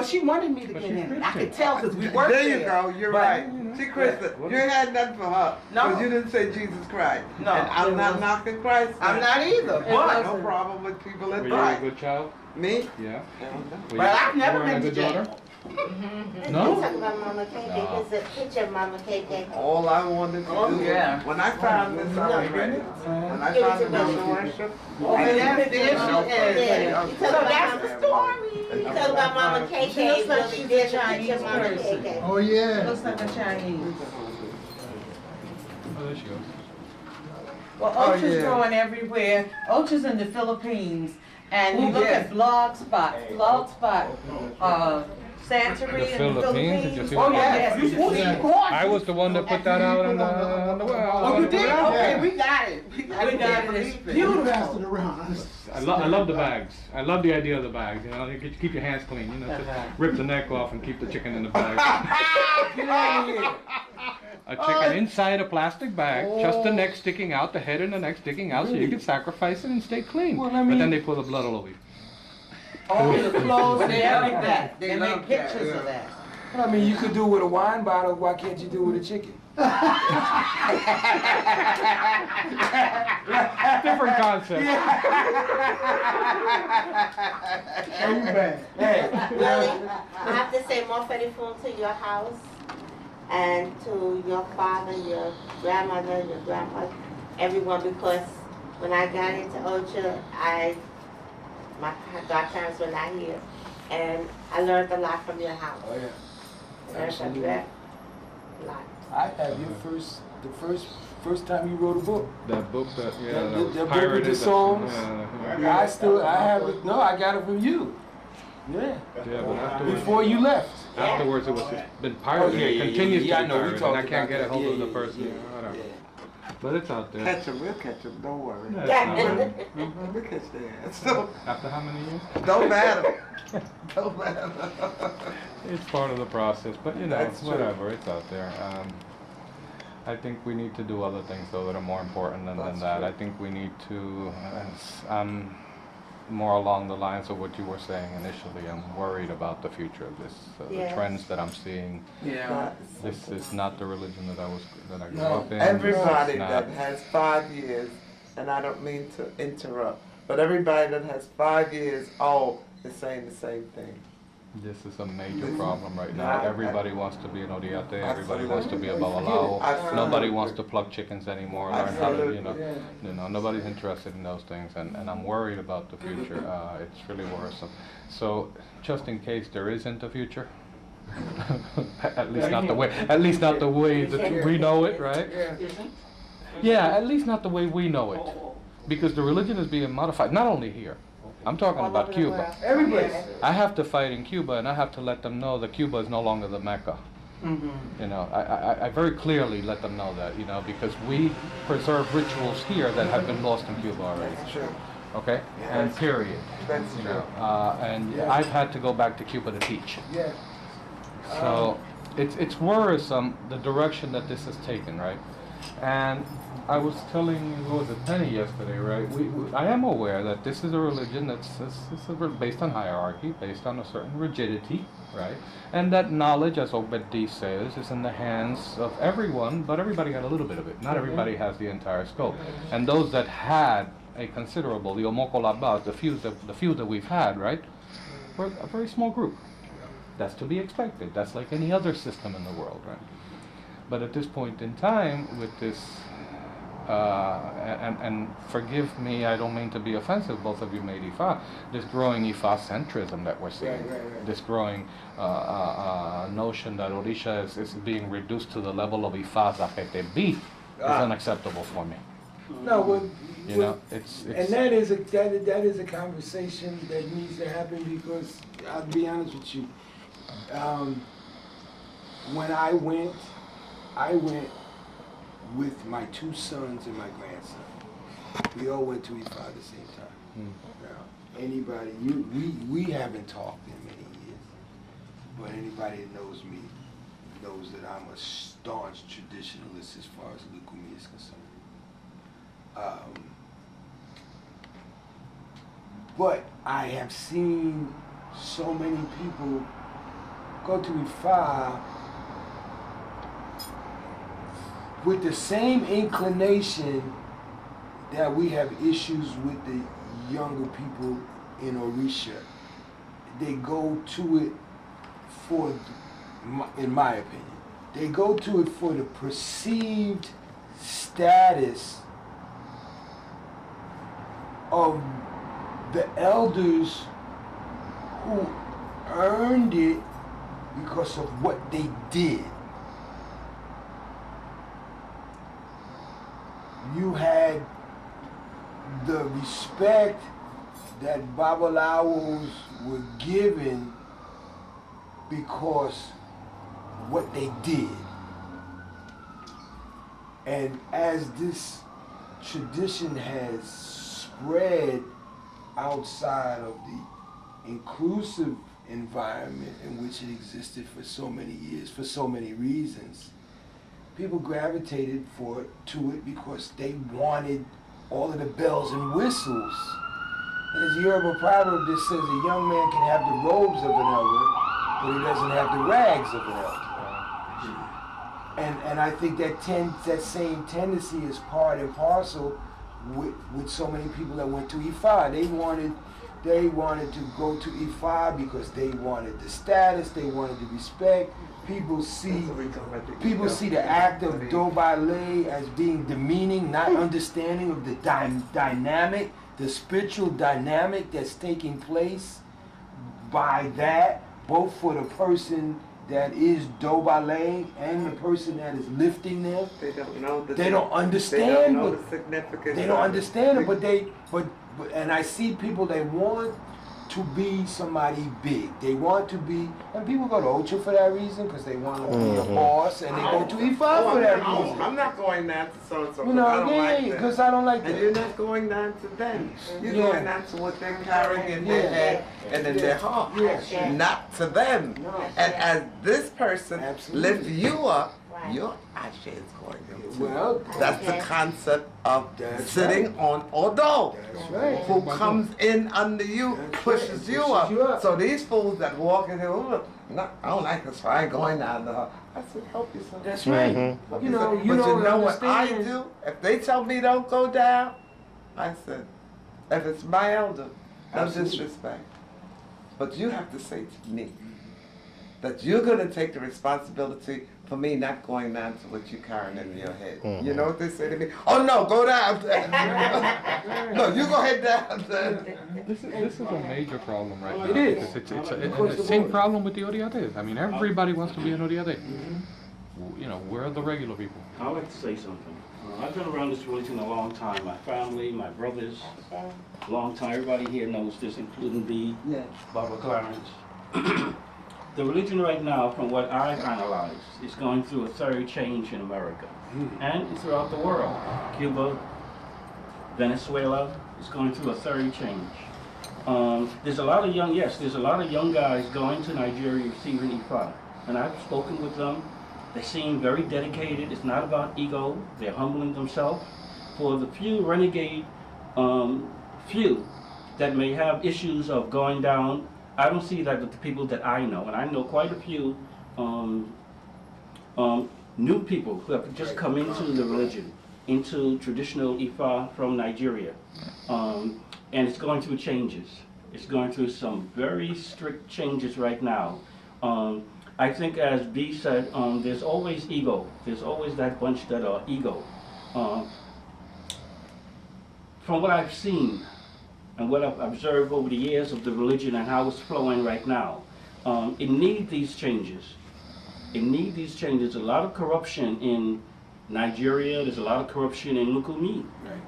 She wanted me to get in it. I could tell because we worked there. There You go. You're right. She Christian. You had nothing for her. No. Because you didn't say Jesus Christ. No. And I'm not knocking Christ. I'm not either. But no problem with people in Were you a good child? Me? Yeah. But I've never been to jail. No? Talk about Mama KK. There's a picture of Mama KK. All I wanted to do when I found this, I was ready. When I found the worship. Oh, there she is. So that's the story. You talk about Mama KK. She looks like she's a Chinese person. Oh yeah. Looks like a Chinese. Oh, there she goes. Well, Ocha's growing everywhere. Ocha's in the Philippines. And you look at Blogspot, Santery The in Philippines, did you see Oh, that? yes. I was the one that put that out on the web. Oh, you did? Okay, we got it. We got it. It's beautiful. Pass it around. I love the bags. I love the idea of the bags. You know, you keep your hands clean. You know, just rip the neck off and keep the chicken in the bag. Get out of here. A chicken inside a plastic bag, just the neck sticking out, the head and the neck sticking out, so you can sacrifice it and stay clean. Well, I But mean- then they pull the blood all over you. All the clothes and They love everything. that. They They love make pictures that, of that. I mean, you could do it with a wine bottle. Why can't you do it with a chicken? Different concept. Willie, I have to say more faithful to your house and to your father, your grandmother, your grandpa, everyone, because when I got into Ocha, my godparents were not here, and I learned a lot from your house. Oh, yeah. I learned from that a lot. I have your first time you wrote a book. That book that, yeah, That that was book with pirated. the songs. Yeah, I have it. No, I got it from you. Yeah. yeah, but afterwards, Before you left. afterwards it was been pirated. Oh, yeah, it yeah, continues yeah, to I be know, we pirated, talked and I can't about get a that. hold of Yeah, the yeah, person. yeah, Whatever. yeah. But it's out there. Catch 'em, we'll catch 'em, don't worry. Yeah, it's not bad. We'll catch their ass. So, After how many years? don't matter. Don't matter. It's part of the process, but you know, That's true. whatever, it's out there. I think we need to do other things though that are more important than that. true. I think we need to, more along the lines of what you were saying initially. I'm worried about the future of this, the Yes. trends that I'm seeing. Yeah. This is not the religion that I grew No. up in. Everybody It's not- that has 5 years, and I don't mean to interrupt, but everybody that has 5 years old is saying the same thing. This is a major problem right No, now. I- Everybody wants to be an Odiate, everybody wants to be a Absolutely. Babalao. Absolutely. Nobody wants to pluck chickens anymore, learn how to, Absolutely. nobody's interested in those things, and I'm worried about the future. It's really worrisome. So, just in case there isn't a future, at least not the way that we know it, right? Yeah, at least not the way we know it, because the religion is being modified, not only here. I'm talking about Cuba. Everybody. I have to fight in Cuba, and I have to let them know that Cuba is no longer the Mecca. You know, I very clearly let them know that, you know, because we preserve rituals here that have been lost in Cuba already. That's true. Okay? And period. That's You true. know, and I've had to go back to Cuba to teach. Yeah. So it's worrisome the direction that this has taken, right? And I was telling, what was it, Penny yesterday, right? I am aware that this is a religion that's based on hierarchy, based on a certain rigidity, right? And that knowledge, as Obedi says, is in the hands of everyone, but everybody had a little bit of it. Not everybody has the entire scope. And those that had a considerable, the Omoko Labas, the few that we've had, right, were a very small group. That's to be expected. That's like any other system in the world, right? But at this point in time, with this, and forgive me, I don't mean to be offensive, both of you made Ifa, this growing Ifa centrism that we're seeing, this growing notion that Orisha is being reduced to the level of Ifa Zapetebi is unacceptable for me. No, You know, it's and that is a conversation that needs to happen, because I'll be honest with you. When I went with my 2 sons and my grandson. We all went to Ifa at the same time. Now, anybody, we haven't talked in many years, but anybody that knows me knows that I'm a staunch traditionalist as far as Lucumi is concerned. But I have seen so many people go to Ifa with the same inclination that we have issues with the younger people in Orisha. They go to it for, in my opinion, they go to it for the perceived status of the elders who earned it because of what they did. You had the respect that Babalawos were given because what they did. And as this tradition has spread outside of the inclusive environment in which it existed for so many years, for so many reasons, people gravitated to it because they wanted all of the bells and whistles. And there's a Yoruba proverb that says a young man can have the robes of an elder, but he doesn't have the rags of an elder. And I think that same tendency is part and parcel with so many people that went to Ifa. They wanted to go to Ifa because they wanted the status, they wanted the respect. People see the act of Dobale as being demeaning, not understanding of the dynamic, the spiritual dynamic that's taking place by that, both for the person that is Dobale and the person that is lifting them. They don't know the. They don't understand. They don't know the significance. They don't understand it, but and I see people that want to be somebody big. They want to be, and people go to Ocha for that reason because they want to be a boss, and they go to Ifa for that reason. I'm not going down to so-and-so. You know, because I don't like that. And you're not going down to them. You're going down to what they're carrying in their head and in their heart. Not to them. And as this person lifts you up, your ashe is going to. Well, that's the concept of sitting on Odo. Who comes in under you, pushes you up. So these fools that walk in here, look, no, I don't like this, so I ain't going down there. I said, help yourself. That's right. You know what I do? If they tell me don't go down, I said, if it's my elder, no disrespect. But you have to say to me that you're going to take the responsibility for me not going down to what you're carrying in your head. You know what they say to me? Oh no, go down there. No, you go head down there. This is a major problem right now. It is. It's the same problem with the Oriades. I mean, everybody wants to be an Oriade. You know, where are the regular people? I'd like to say something. I've been around this religion a long time. My family, my brothers, long time. Everybody here knows this, including the Baba Clarence. The religion right now, from what I've analyzed, is going through a third change in America and throughout the world. Cuba, Venezuela is going through a third change. There's a lot of young guys going to Nigeria receiving Ifa, and I've spoken with them. They seem very dedicated. It's not about ego. They're humbling themselves. For the few renegade, few that may have issues of going down, I don't see that with the people that I know, and I know quite a few new people who have just come into the religion, into traditional Ifa from Nigeria, and it's going through changes. It's going through some very strict changes right now. I think, as B said, there's always ego. There's always that bunch that are ego. From what I've seen, and what I've observed over the years of the religion and how it's flowing right now, it needs these changes. It needs these changes. There's a lot of corruption in Nigeria. There's a lot of corruption in Lucumi.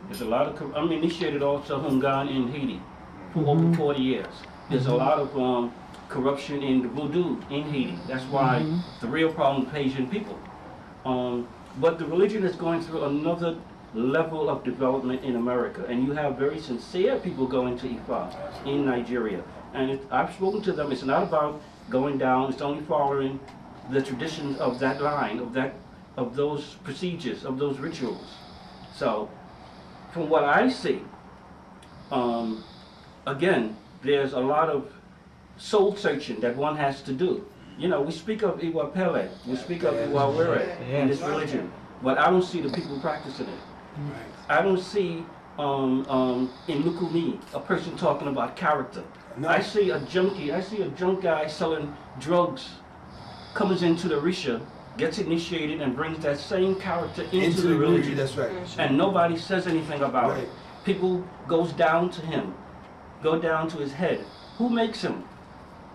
There's a lot of, I'm initiated also Hungan in Haiti for over 40 years. There's a lot of corruption in the voodoo in Haiti. That's why the real problem with Haitian people. But the religion is going through another level of development in America, and you have very sincere people going to Ifa in Nigeria. And I've spoken to them. It's not about going down. It's only following the traditions of that line, of those procedures, of those rituals. So, from what I see, again, there's a lot of soul searching that one has to do. You know, we speak of Iwa Pele, we speak of Iwa Were in this religion, but I don't see the people practicing it. I don't see in Lucumi a person talking about character. I see a junkie, I see a drunk guy selling drugs, comes into the Risha, gets initiated, and brings that same character into the religion. That's right. And nobody says anything about it. People goes down to him, go down to his head. Who makes him?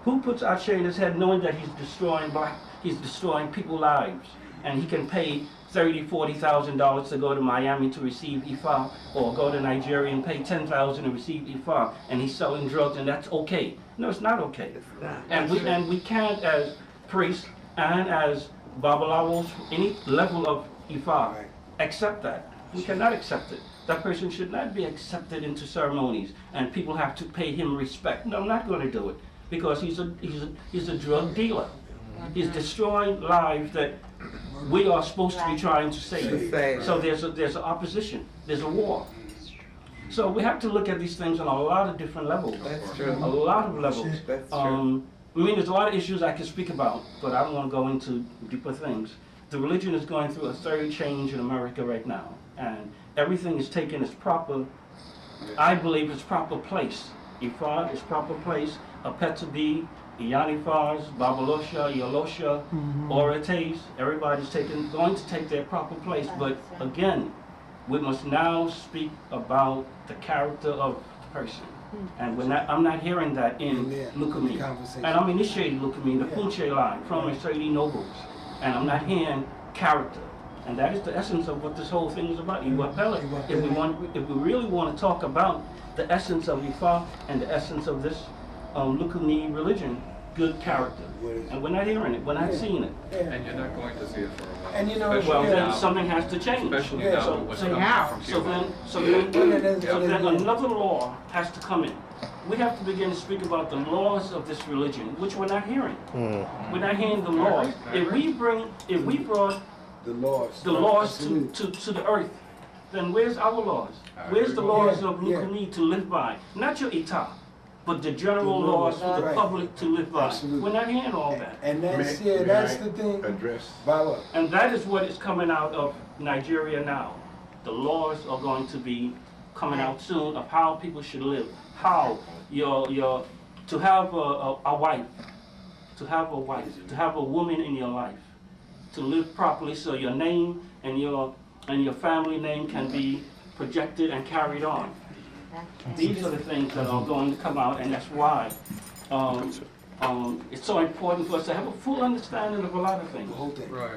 Who puts Ache in his head knowing that he's destroying people's lives, and he can pay $40,000 to go to Miami to receive Ifa, or go to Nigeria and pay $10,000 to receive Ifa, and he's selling drugs, and that's okay. No, it's not okay. And we can't, as priests and as Babalawos, any level of Ifa, accept that. We cannot accept it. That person should not be accepted into ceremonies, and people have to pay him respect. No, I'm not going to do it, because he's a drug dealer. He's destroying lives that we are supposed to be trying to save. So there's an opposition. There's a war. So we have to look at these things on a lot of different levels. That's true. A lot of levels. That's true. I mean, there's a lot of issues I can speak about, but I don't want to go into deeper things. The religion is going through a third change in America right now, and everything is taking its proper, I believe, its proper place. Ifa is proper place. Apetabi, Iyanifars, Babalosha, Iyalosha, Orates, everybody's going to take their proper place. But again, we must now speak about the character of the person. And I'm not hearing that in Lucumi. And I'm initiating Lucumi, the Punche line from the 30 nobles. And I'm not hearing character. And that is the essence of what this whole thing is about. If we really want to talk about the essence of Ifa and the essence of this Lucumi religion, good character. And we're not hearing it, we're not seeing it. And you're not going to see it for a while. And you know, well, then something has to change. Especially now with what's coming from Cuba. So then another law has to come in. We have to begin to speak about the laws of this religion, which we're not hearing. We're not hearing the laws. If we brought the laws to the earth, then where's our laws? Where's the laws of Lucumi to live by? Not your Ita, but the general laws for the public to live by. We're not hearing all that. And that's the thing. Baba. And that is what is coming out of Nigeria now. The laws are going to be coming out soon of how people should live. How to have a wife, to have a woman in your life, to live properly, so your name and your family name can be projected and carried on. These are the things that are going to come out, and that's why it's so important for us to have a full understanding of a lot of things. Right.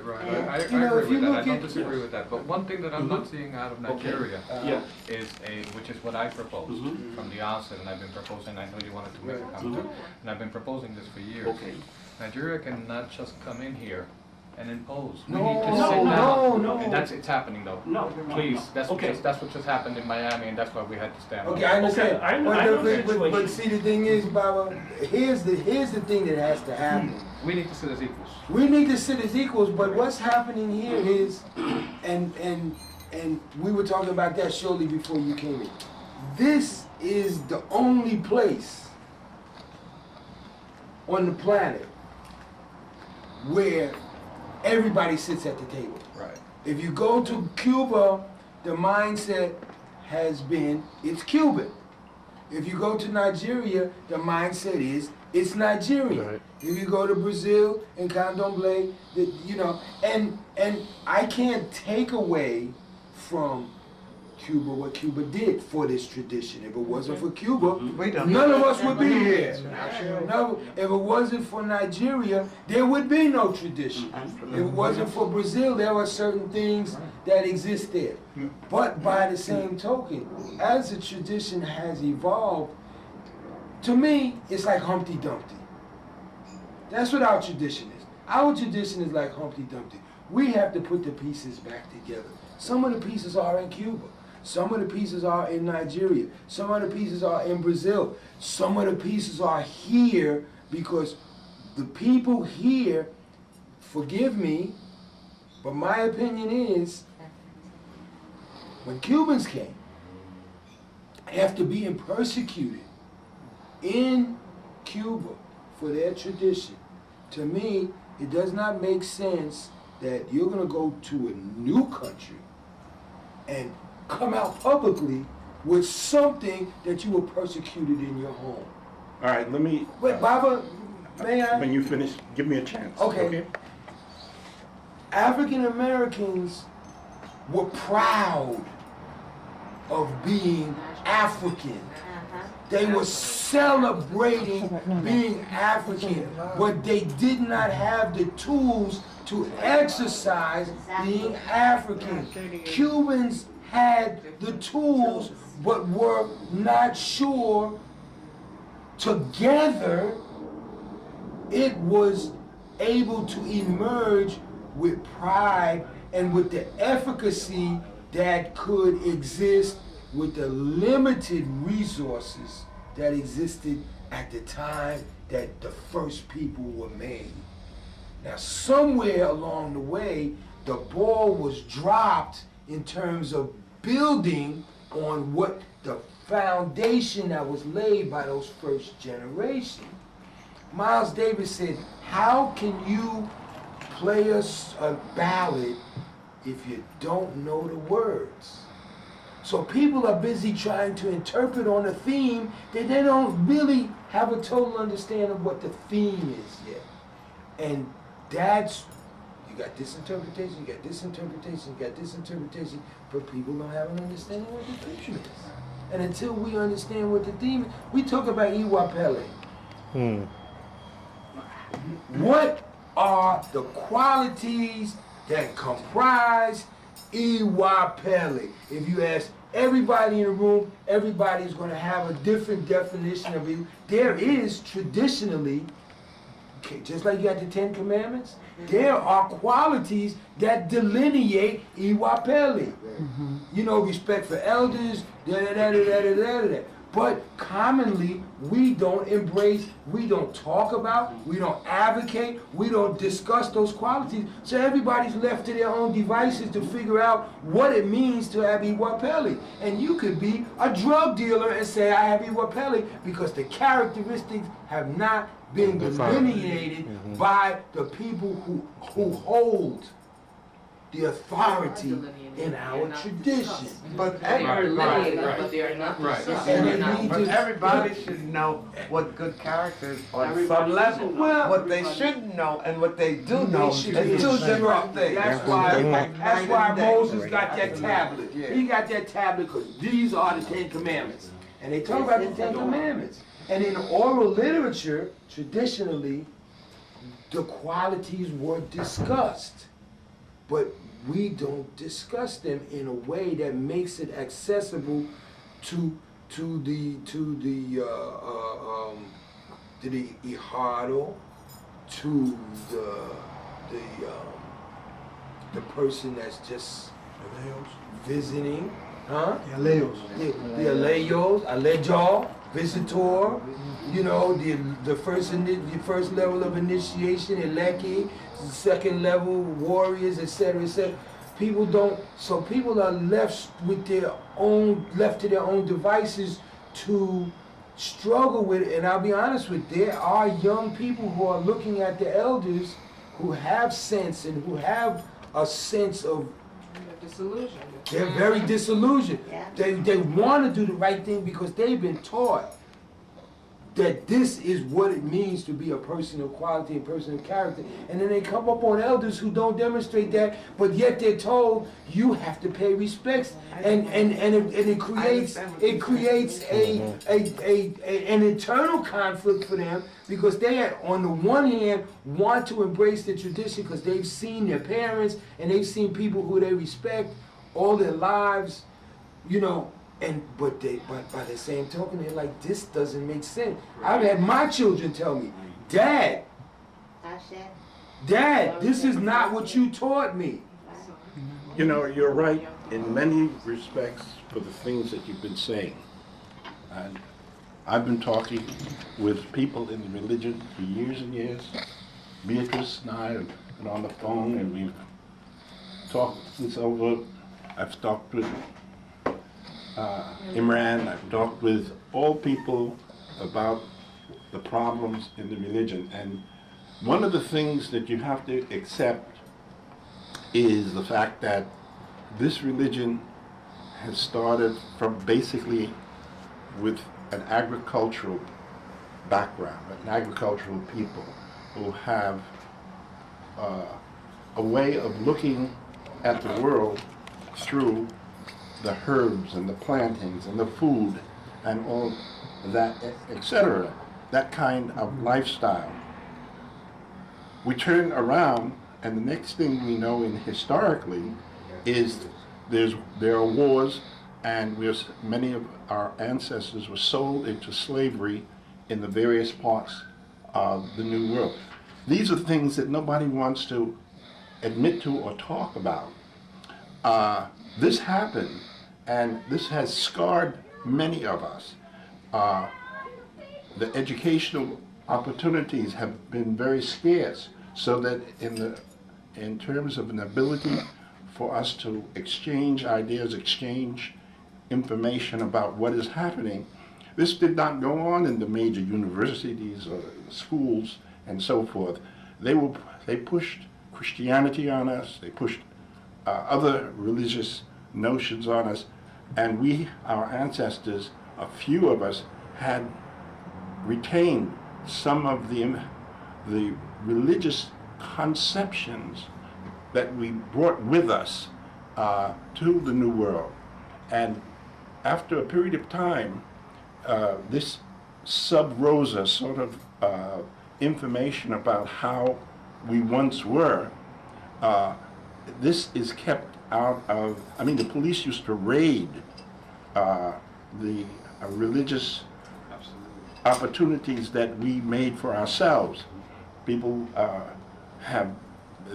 I agree with that. I don't disagree with that. But one thing that I'm not seeing out of Nigeria is which is what I proposed from the onset, and I've been proposing. I know you wanted to make a comment, and I've been proposing this for years. Nigeria cannot just come in here and impose. We need to sit down. No. And it's happening though. No. Please, that's what just happened in Miami, and that's why we had to stand up. Okay, I understand. I know but see, the thing is, Baba, here's the thing that has to happen. We need to sit as equals. We need to sit as equals, but what's happening here is, and we were talking about that shortly before you came in. This is the only place on the planet where everybody sits at the table. Right. If you go to Cuba, the mindset has been, it's Cuban. If you go to Nigeria, the mindset is, it's Nigerian. Right. If you go to Brazil and Condomble, and I can't take away from Cuba what Cuba did for this tradition. If it wasn't for Cuba, none of us would be here. No, if it wasn't for Nigeria, there would be no tradition. If it wasn't for Brazil, there are certain things that exist there. But by the same token, as the tradition has evolved, to me, it's like Humpty Dumpty. That's what our tradition is. Our tradition is like Humpty Dumpty. We have to put the pieces back together. Some of the pieces are in Cuba. Some of the pieces are in Nigeria. Some of the pieces are in Brazil. Some of the pieces are here because the people here, forgive me, but my opinion is, when Cubans came, after being persecuted in Cuba for their tradition, to me, it does not make sense that you're going to go to a new country and come out publicly with something that you were persecuted in your home. All right, let me... Wait, Baba, may I? When you finish, give me a chance. Okay. African Americans were proud of being African. They were celebrating being African, but they did not have the tools to exercise being African. Cubans had the tools, but were not sure. Together, it was able to emerge with pride and with the efficacy that could exist with the limited resources that existed at the time that the first people were made. Now, somewhere along the way, the ball was dropped in terms of building on what the foundation that was laid by those first generation. Miles Davis said, how can you play a ballad if you don't know the words? So people are busy trying to interpret on a theme that they don't really have a total understanding of what the theme is yet. And that's, you got this interpretation, you got this interpretation, you got this interpretation, but people don't have an understanding of what the theme is. And until we understand what the theme is, we talk about Iwapele. What are the qualities that comprise Iwapele? If you ask everybody in the room, everybody's going to have a different definition of it. There is traditionally, just like you got the Ten Commandments, there are qualities that delineate Iwapele. You know, respect for elders, But commonly, we don't embrace, we don't talk about, we don't advocate, we don't discuss those qualities. So everybody's left to their own devices to figure out what it means to have Iwapele. And you could be a drug dealer and say, I have Iwapele, because the characteristics have not been delineated by the people who hold the authority in our tradition. But everybody should know what good character is on some level. Well, what they shouldn't know and what they do know is two different things. That's why Moses got that tablet. He got that tablet because these are the Ten Commandments. And they talk about the Ten Commandments. And in oral literature, traditionally, the qualities were discussed. But we don't discuss them in a way that makes it accessible to the Ihado, to the person that's just visiting, huh? The Aleyos, Alejo, visitor, you know, the first level of initiation, Eleki, second level warriors, etc., etc. People don't, so people are left to their own devices to struggle with it. And I'll be honest with you, there are young people who are looking at the elders who have sense and who have a sense of disillusioned. They're very disillusioned. Yeah. They want to do the right thing because they've been taught that this is what it means to be a person of quality, a person of character. And then they come up on elders who don't demonstrate that, but yet they're told you have to pay respects. And it creates an internal conflict for them, because they, on the one hand, want to embrace the tradition because they've seen their parents and they've seen people who they respect all their lives, you know. But by the same token, they're like, this doesn't make sense. I've had my children tell me, Dad, this is not what you taught me. You know, you're right in many respects for the things that you've been saying. And I've been talking with people in the religion for years and years. Beatrice and I have been on the phone, and we've talked this over. I've talked with Imran, I've talked with all people about the problems in the religion. And one of the things that you have to accept is the fact that this religion has started from basically with an agricultural background, an agricultural people who have a way of looking at the world through the herbs and the plantings and the food and all that, etc., that kind of lifestyle. We turn around, and the next thing we know historically is there are wars, and many of our ancestors were sold into slavery in the various parts of the New World. These are things that nobody wants to admit to or talk about. This happened, and this has scarred many of us. The educational opportunities have been very scarce, so that in terms of an ability for us to exchange ideas, exchange information about what is happening, this did not go on in the major universities or schools and so forth. They pushed Christianity on us, they pushed other religious notions on us, and our ancestors, a few of us, had retained some of the religious conceptions that we brought with us to the New World. And after a period of time, this sub rosa sort of information about how we once were, this is kept out of, the police used to raid the religious opportunities that we made for ourselves. People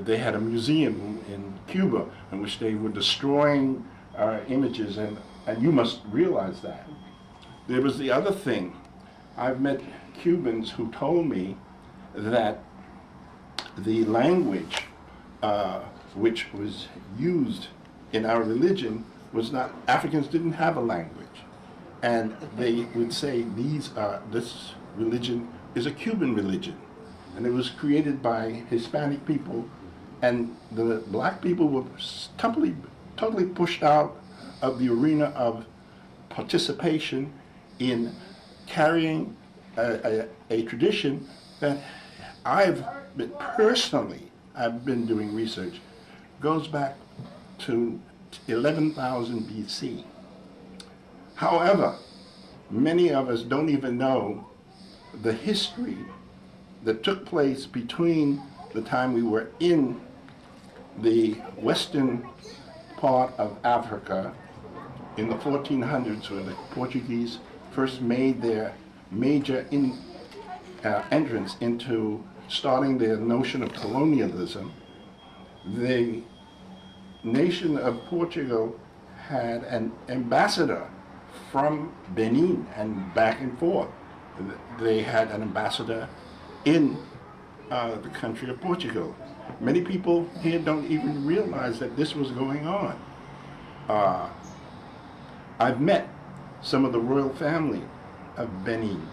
they had a museum in Cuba in which they were destroying images, and you must realize that. There was the other thing. I've met Cubans who told me that the language which was used in our religion was not, Africans didn't have a language. And they would say this religion is a Cuban religion. And it was created by Hispanic people, and the black people were totally pushed out of the arena of participation in carrying a tradition that I've been doing research, goes back to 11,000 BC. However, many of us don't even know the history that took place between the time we were in the western part of Africa in the 1400s, where the Portuguese first made their major entrance into starting their notion of colonialism. The nation of Portugal had an ambassador from Benin and back and forth. They had an ambassador in the country of Portugal. Many people here don't even realize that this was going on. I've met some of the royal family of Benin,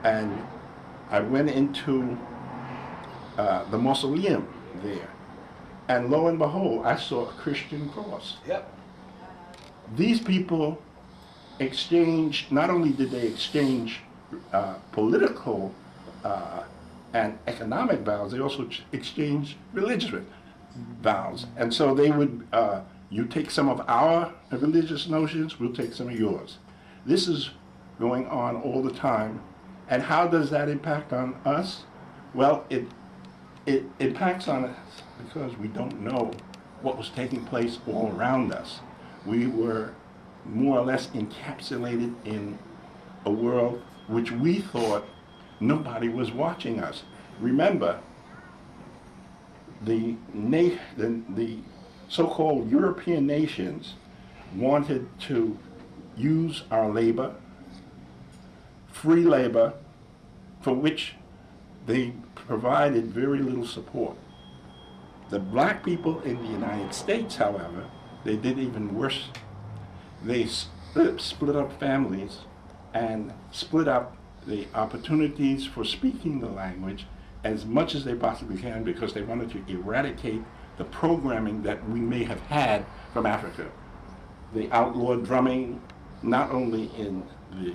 and I went into the mausoleum there, and lo and behold, I saw a Christian cross. Yep. These people exchanged, not only did they exchange political and economic vows, they also exchanged religious vows. And so they would, you take some of our religious notions, we'll take some of yours. This is going on all the time. And how does that impact on us? Well, it impacts on us because we don't know what was taking place all around us. We were more or less encapsulated in a world which we thought nobody was watching us. Remember, the so-called European nations wanted to use our labor, free labor, for which they provided very little support. The black people in the United States, however, they did even worse. They split up families and split up the opportunities for speaking the language as much as they possibly can, because they wanted to eradicate the programming that we may have had from Africa. They outlawed drumming, not only in the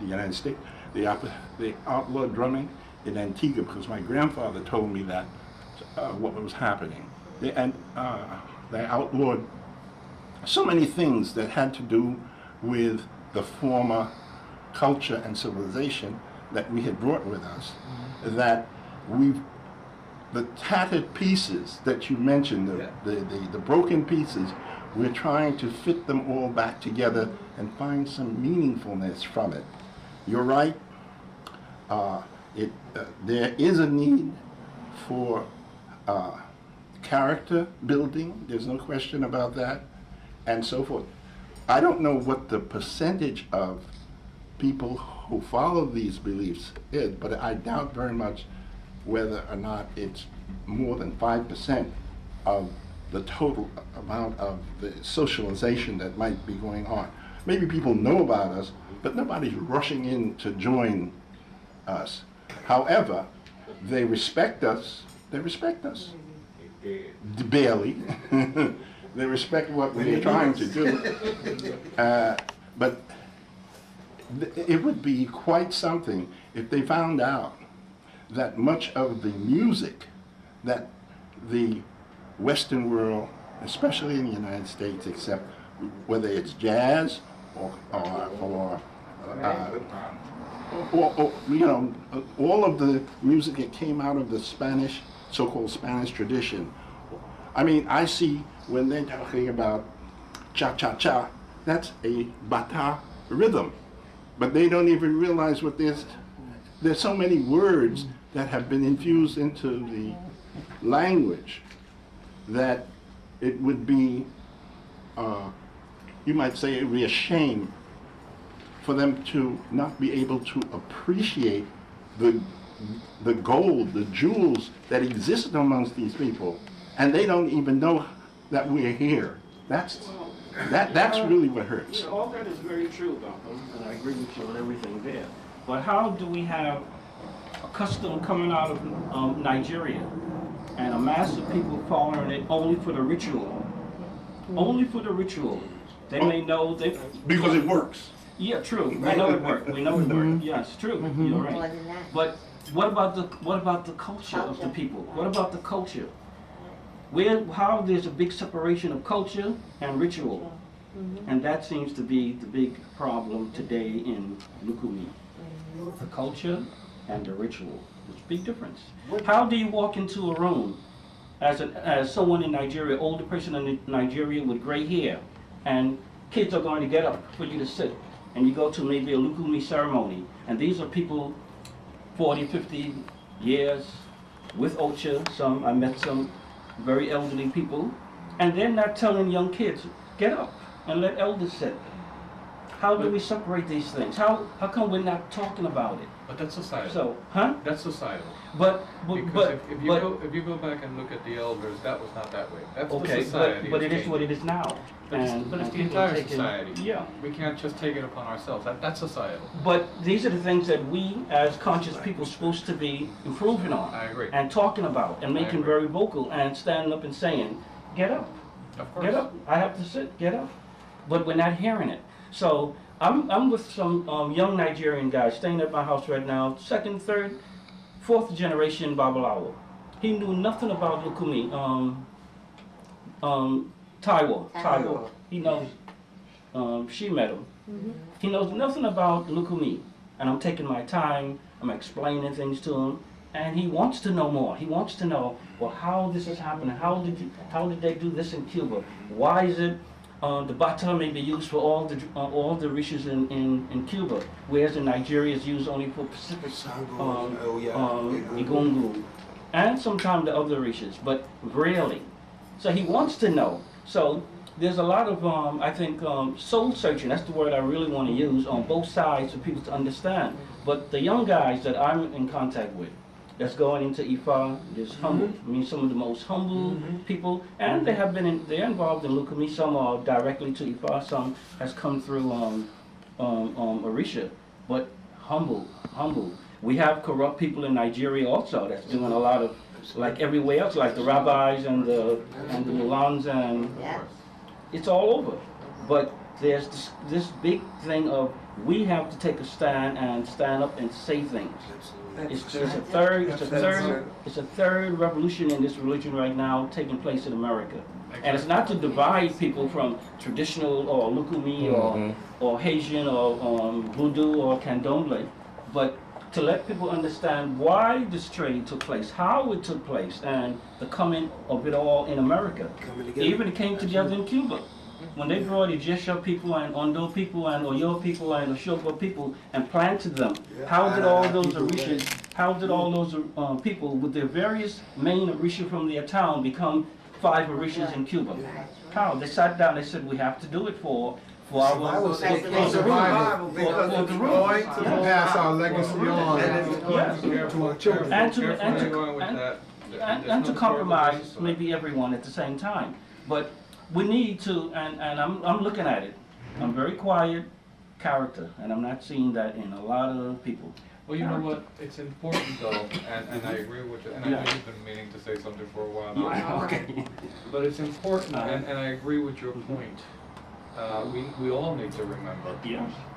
United States, they outlawed drumming in Antigua, because my grandfather told me that what was happening. They outlawed so many things that had to do with the former culture and civilization that we had brought with us, that the tattered pieces that you mentioned, the broken pieces, we're trying to fit them all back together and find some meaningfulness from it. You're right. There is a need for character building. There's no question about that, and so forth. I don't know what the percentage of people who follow these beliefs is, but I doubt very much whether or not it's more than 5% of the total amount of the socialization that might be going on. Maybe people know about us, but nobody's rushing in to join us. However, they respect us. They respect us. Barely. They respect what we're trying to do. But it would be quite something if they found out that much of the music that the Western world, especially in the United States, except whether it's jazz or you know, all of the music that came out of the Spanish, so-called Spanish tradition. I mean, I see when they're talking about cha-cha-cha, that's a bata rhythm, but they don't even realize what there's so many words that have been infused into the language that it would be, you might say, it would be a shame for them to not be able to appreciate the gold, the jewels that exist amongst these people, and they don't even know that we're here. That's really what hurts. Yeah, all that is very true, Malcolm, and I agree with you on everything there. But how do we have a custom coming out of Nigeria and a mass of people following it only for the ritual? Only for the ritual. They may know they... Because it works. Yeah, true. We know it worked. We know it worked. Yes, true. You're right. But what about the culture of the people? What about the culture? How there's a big separation of culture and ritual, and that seems to be the big problem today in Lucumi. The culture and the ritual. There's a big difference. How do you walk into a room as someone in Nigeria, older person in Nigeria with gray hair, and kids are going to get up for you to sit, and you go to maybe a Lucumi ceremony, and these are people 40, 50 years with Ocha, I met some very elderly people, and they're not telling young kids, get up and let elders sit. How do we separate these things? How come we're not talking about it? But that's societal. So, huh? That's societal. But if you go back and look at the elders, that was not that way. That's okay, the society. but it is what it is now. But it's the entire society. Yeah. We can't just take it upon ourselves. That's societal. But these are the things that we, as conscious people, are supposed to be improving on. I agree. And talking about, and making very vocal, and standing up and saying, get up. Of course. Get up. I have to sit. Get up. But we're not hearing it. So I'm with some young Nigerian guys staying at my house right now, second, third, fourth generation Babalosha. He knew nothing about Lucumi. Taiwo. He knows, she met him. He knows nothing about Lucumi. And I'm taking my time, I'm explaining things to him, and he wants to know more. He wants to know, well, how this is happening. How did they do this in Cuba? Why is it the bata may be used for all the rishis in Cuba, whereas in Nigeria it's used only for Pacific Igungu, and sometimes the other rishis, but rarely. So he wants to know. So there's a lot of I think soul searching. That's the word I really want to use on both sides for people to understand. But the young guys that I'm in contact with, that's going into Ifa, is humble. I mean, some of the most humble people, and they have been they're involved in Lucumi. Some are directly to Ifa, some has come through Orisha, but humble. We have corrupt people in Nigeria also that's doing a lot of, like everywhere else, like the rabbis and the mulans, and it's all over. But there's this big thing of we have to take a stand and stand up and say things. It's a third revolution in this religion right now taking place in America. And it's not to divide people from traditional or Lucumi or Haitian or Voodoo or Condomble, but to let people understand why this trade took place, how it took place, and the coming of it all in America. It even came together in Cuba. When they brought Iyalosha people and Ondo people and Oyo people and Oshogo people and planted them, how did all those Orishas, people with their various main Orisha from their town become 5 Orishas in Cuba? How? They sat down, they said, we have to do it for our survival, because to pass our legacy on to our children. And to compromise maybe everyone at the same time. But we need to, and I'm looking at it. I'm very quiet character, and I'm not seeing that in a lot of people. Well, you know what? It's important though, and I agree with you. And I know you've been meaning to say something for a while now. Okay. But it's important, and I agree with your point. We all need to remember,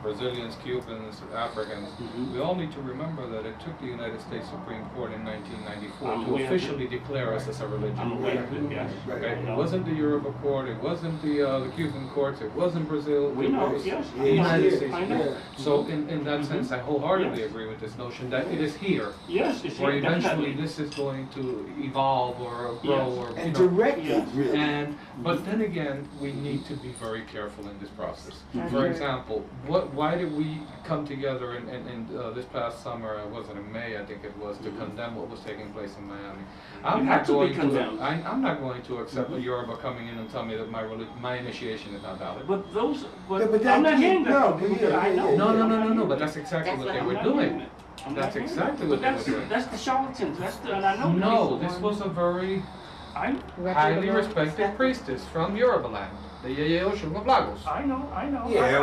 Brazilians, Cubans, Africans, we all need to remember that it took the United States Supreme Court in 1994 to officially declare us as a religion. I'm aware of it, yes. Okay? It wasn't the Yoruba court, it wasn't the Cuban courts, it wasn't Brazil, We it know, was yes. the United States. I know. So in that sense, I wholeheartedly agree with this notion that it is here. Yes, it's where here, eventually definitely. this is going to evolve or grow or and direct it, really. But then again, we need to be very careful in this process. Mm-hmm. For example, why did we come together in this past summer? It wasn't in May, I think it was, to condemn what was taking place in Miami. I'm not going to accept a Yoruba coming in and tell me that my initiation is not valid. But those, but I'm not hearing that. I know. No. But that's exactly what they were doing. That's exactly what they were doing. That's the charlatans. And I know. No, this was a very highly respected priestess from Yoruba land, the Iyalosha of Lagos. I know. Yeah,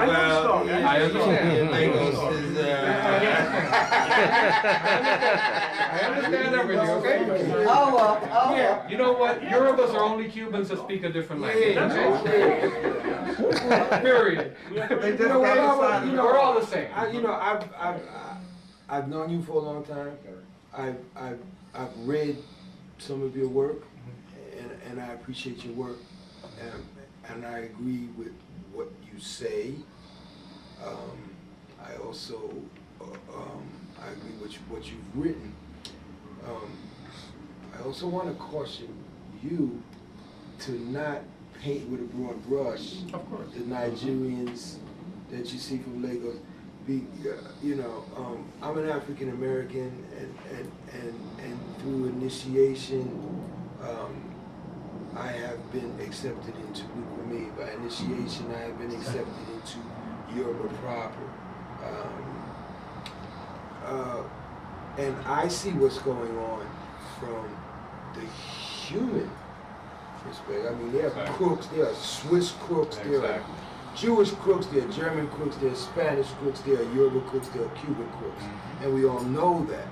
I understand. I understand everything, okay? You know what? Yorubas are only Cubans that speak a different language. Period. We're all the same. I've known you for a long time. I've read some of your work, and I appreciate your work, and I agree with what you say. I also I agree with what you've written. I also want to caution you to not paint with a broad brush. Of course. The Nigerians that you see from Lagos. I'm an African American, and through initiation, I have been accepted into Lucumi. By initiation, I have been accepted into Yoruba proper. And I see what's going on from the human perspective. I mean, there are crooks, there are Swiss crooks, there are Jewish crooks, there are German crooks, there are Spanish crooks, there are Yoruba crooks, there are Cuban crooks. And we all know that.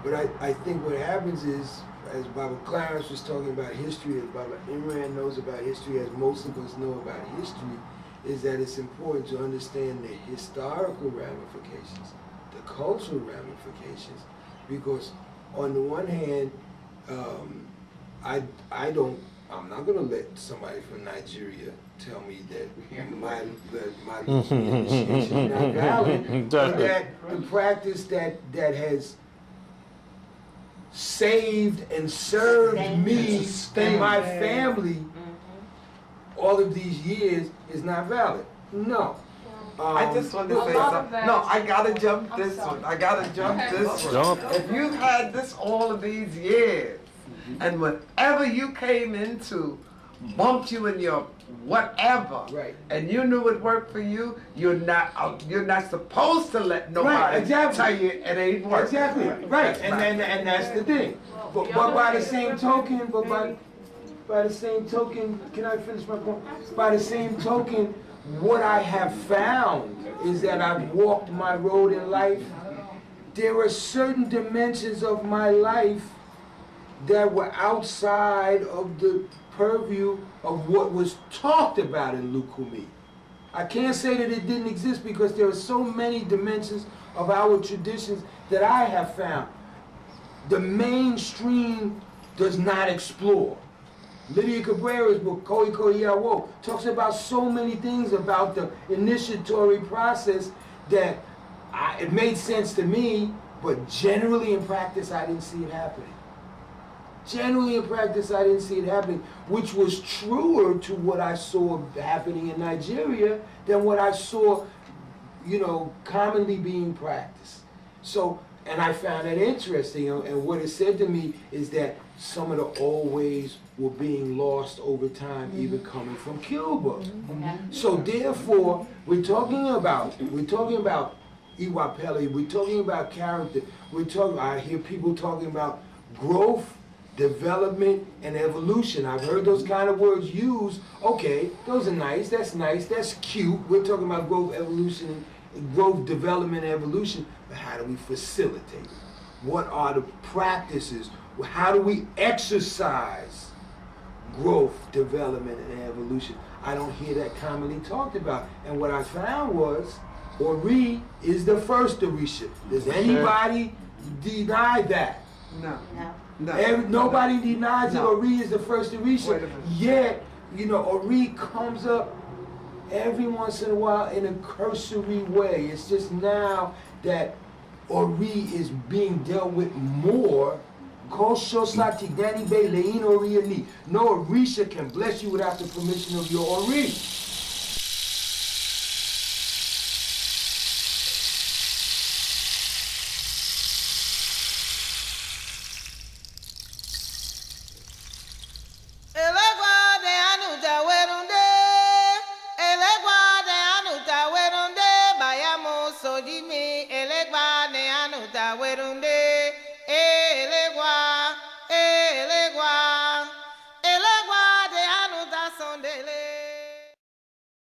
But I think what happens is, as Baba Clarence was talking about history, as Baba Imran knows about history, as most of us know about history, is that it's important to understand the historical ramifications, the cultural ramifications, because on the one hand, I'm not going to let somebody from Nigeria tell me that my initiation is not valid, but that the practice that has saved and served me and my family all of these years is not valid. No. I just want to say something. No, I gotta jump this one. I gotta jump this one. If you've had this all of these years, and whatever you came into bumped you in your whatever, and you knew it worked for you, you're not supposed to let nobody tell you it ain't working. Exactly. Right. And that's the thing. But by the same token, by the same token, can I finish my point? By the same token, what I have found is that I've walked my road in life. There are certain dimensions of my life that were outside of the purview of what was talked about in Lucumi. I can't say that it didn't exist because there are so many dimensions of our traditions that I have found. The mainstream does not explore. Lydia Cabrera's book, Koi Yawo, talks about so many things about the initiatory process that it made sense to me, but generally in practice, I didn't see it happening. Generally in practice, I didn't see it happening, which was truer to what I saw happening in Nigeria than what I saw, you know, commonly being practiced. So, and I found that interesting, and what it said to me is that some of the old ways were being lost over time, even coming from Cuba. So therefore, we're talking about Iwapele, we're talking about character, I hear people talking about growth, development, and evolution. I've heard those kind of words used. Okay, those are nice, that's cute. We're talking about growth, evolution, growth, development, and evolution, but how do we facilitate it? What are the practices? How do we exercise growth, development, and evolution? I don't hear that commonly talked about. And what I found was, Ori is the first Orisha. Does anybody deny that? No. Nobody denies that Ori is the first Orisha. Yet, you know, Ori comes up every once in a while in a cursory way. It's just now that Ori is being dealt with more. No Orisha can bless you without the permission of your Ori. Sunday.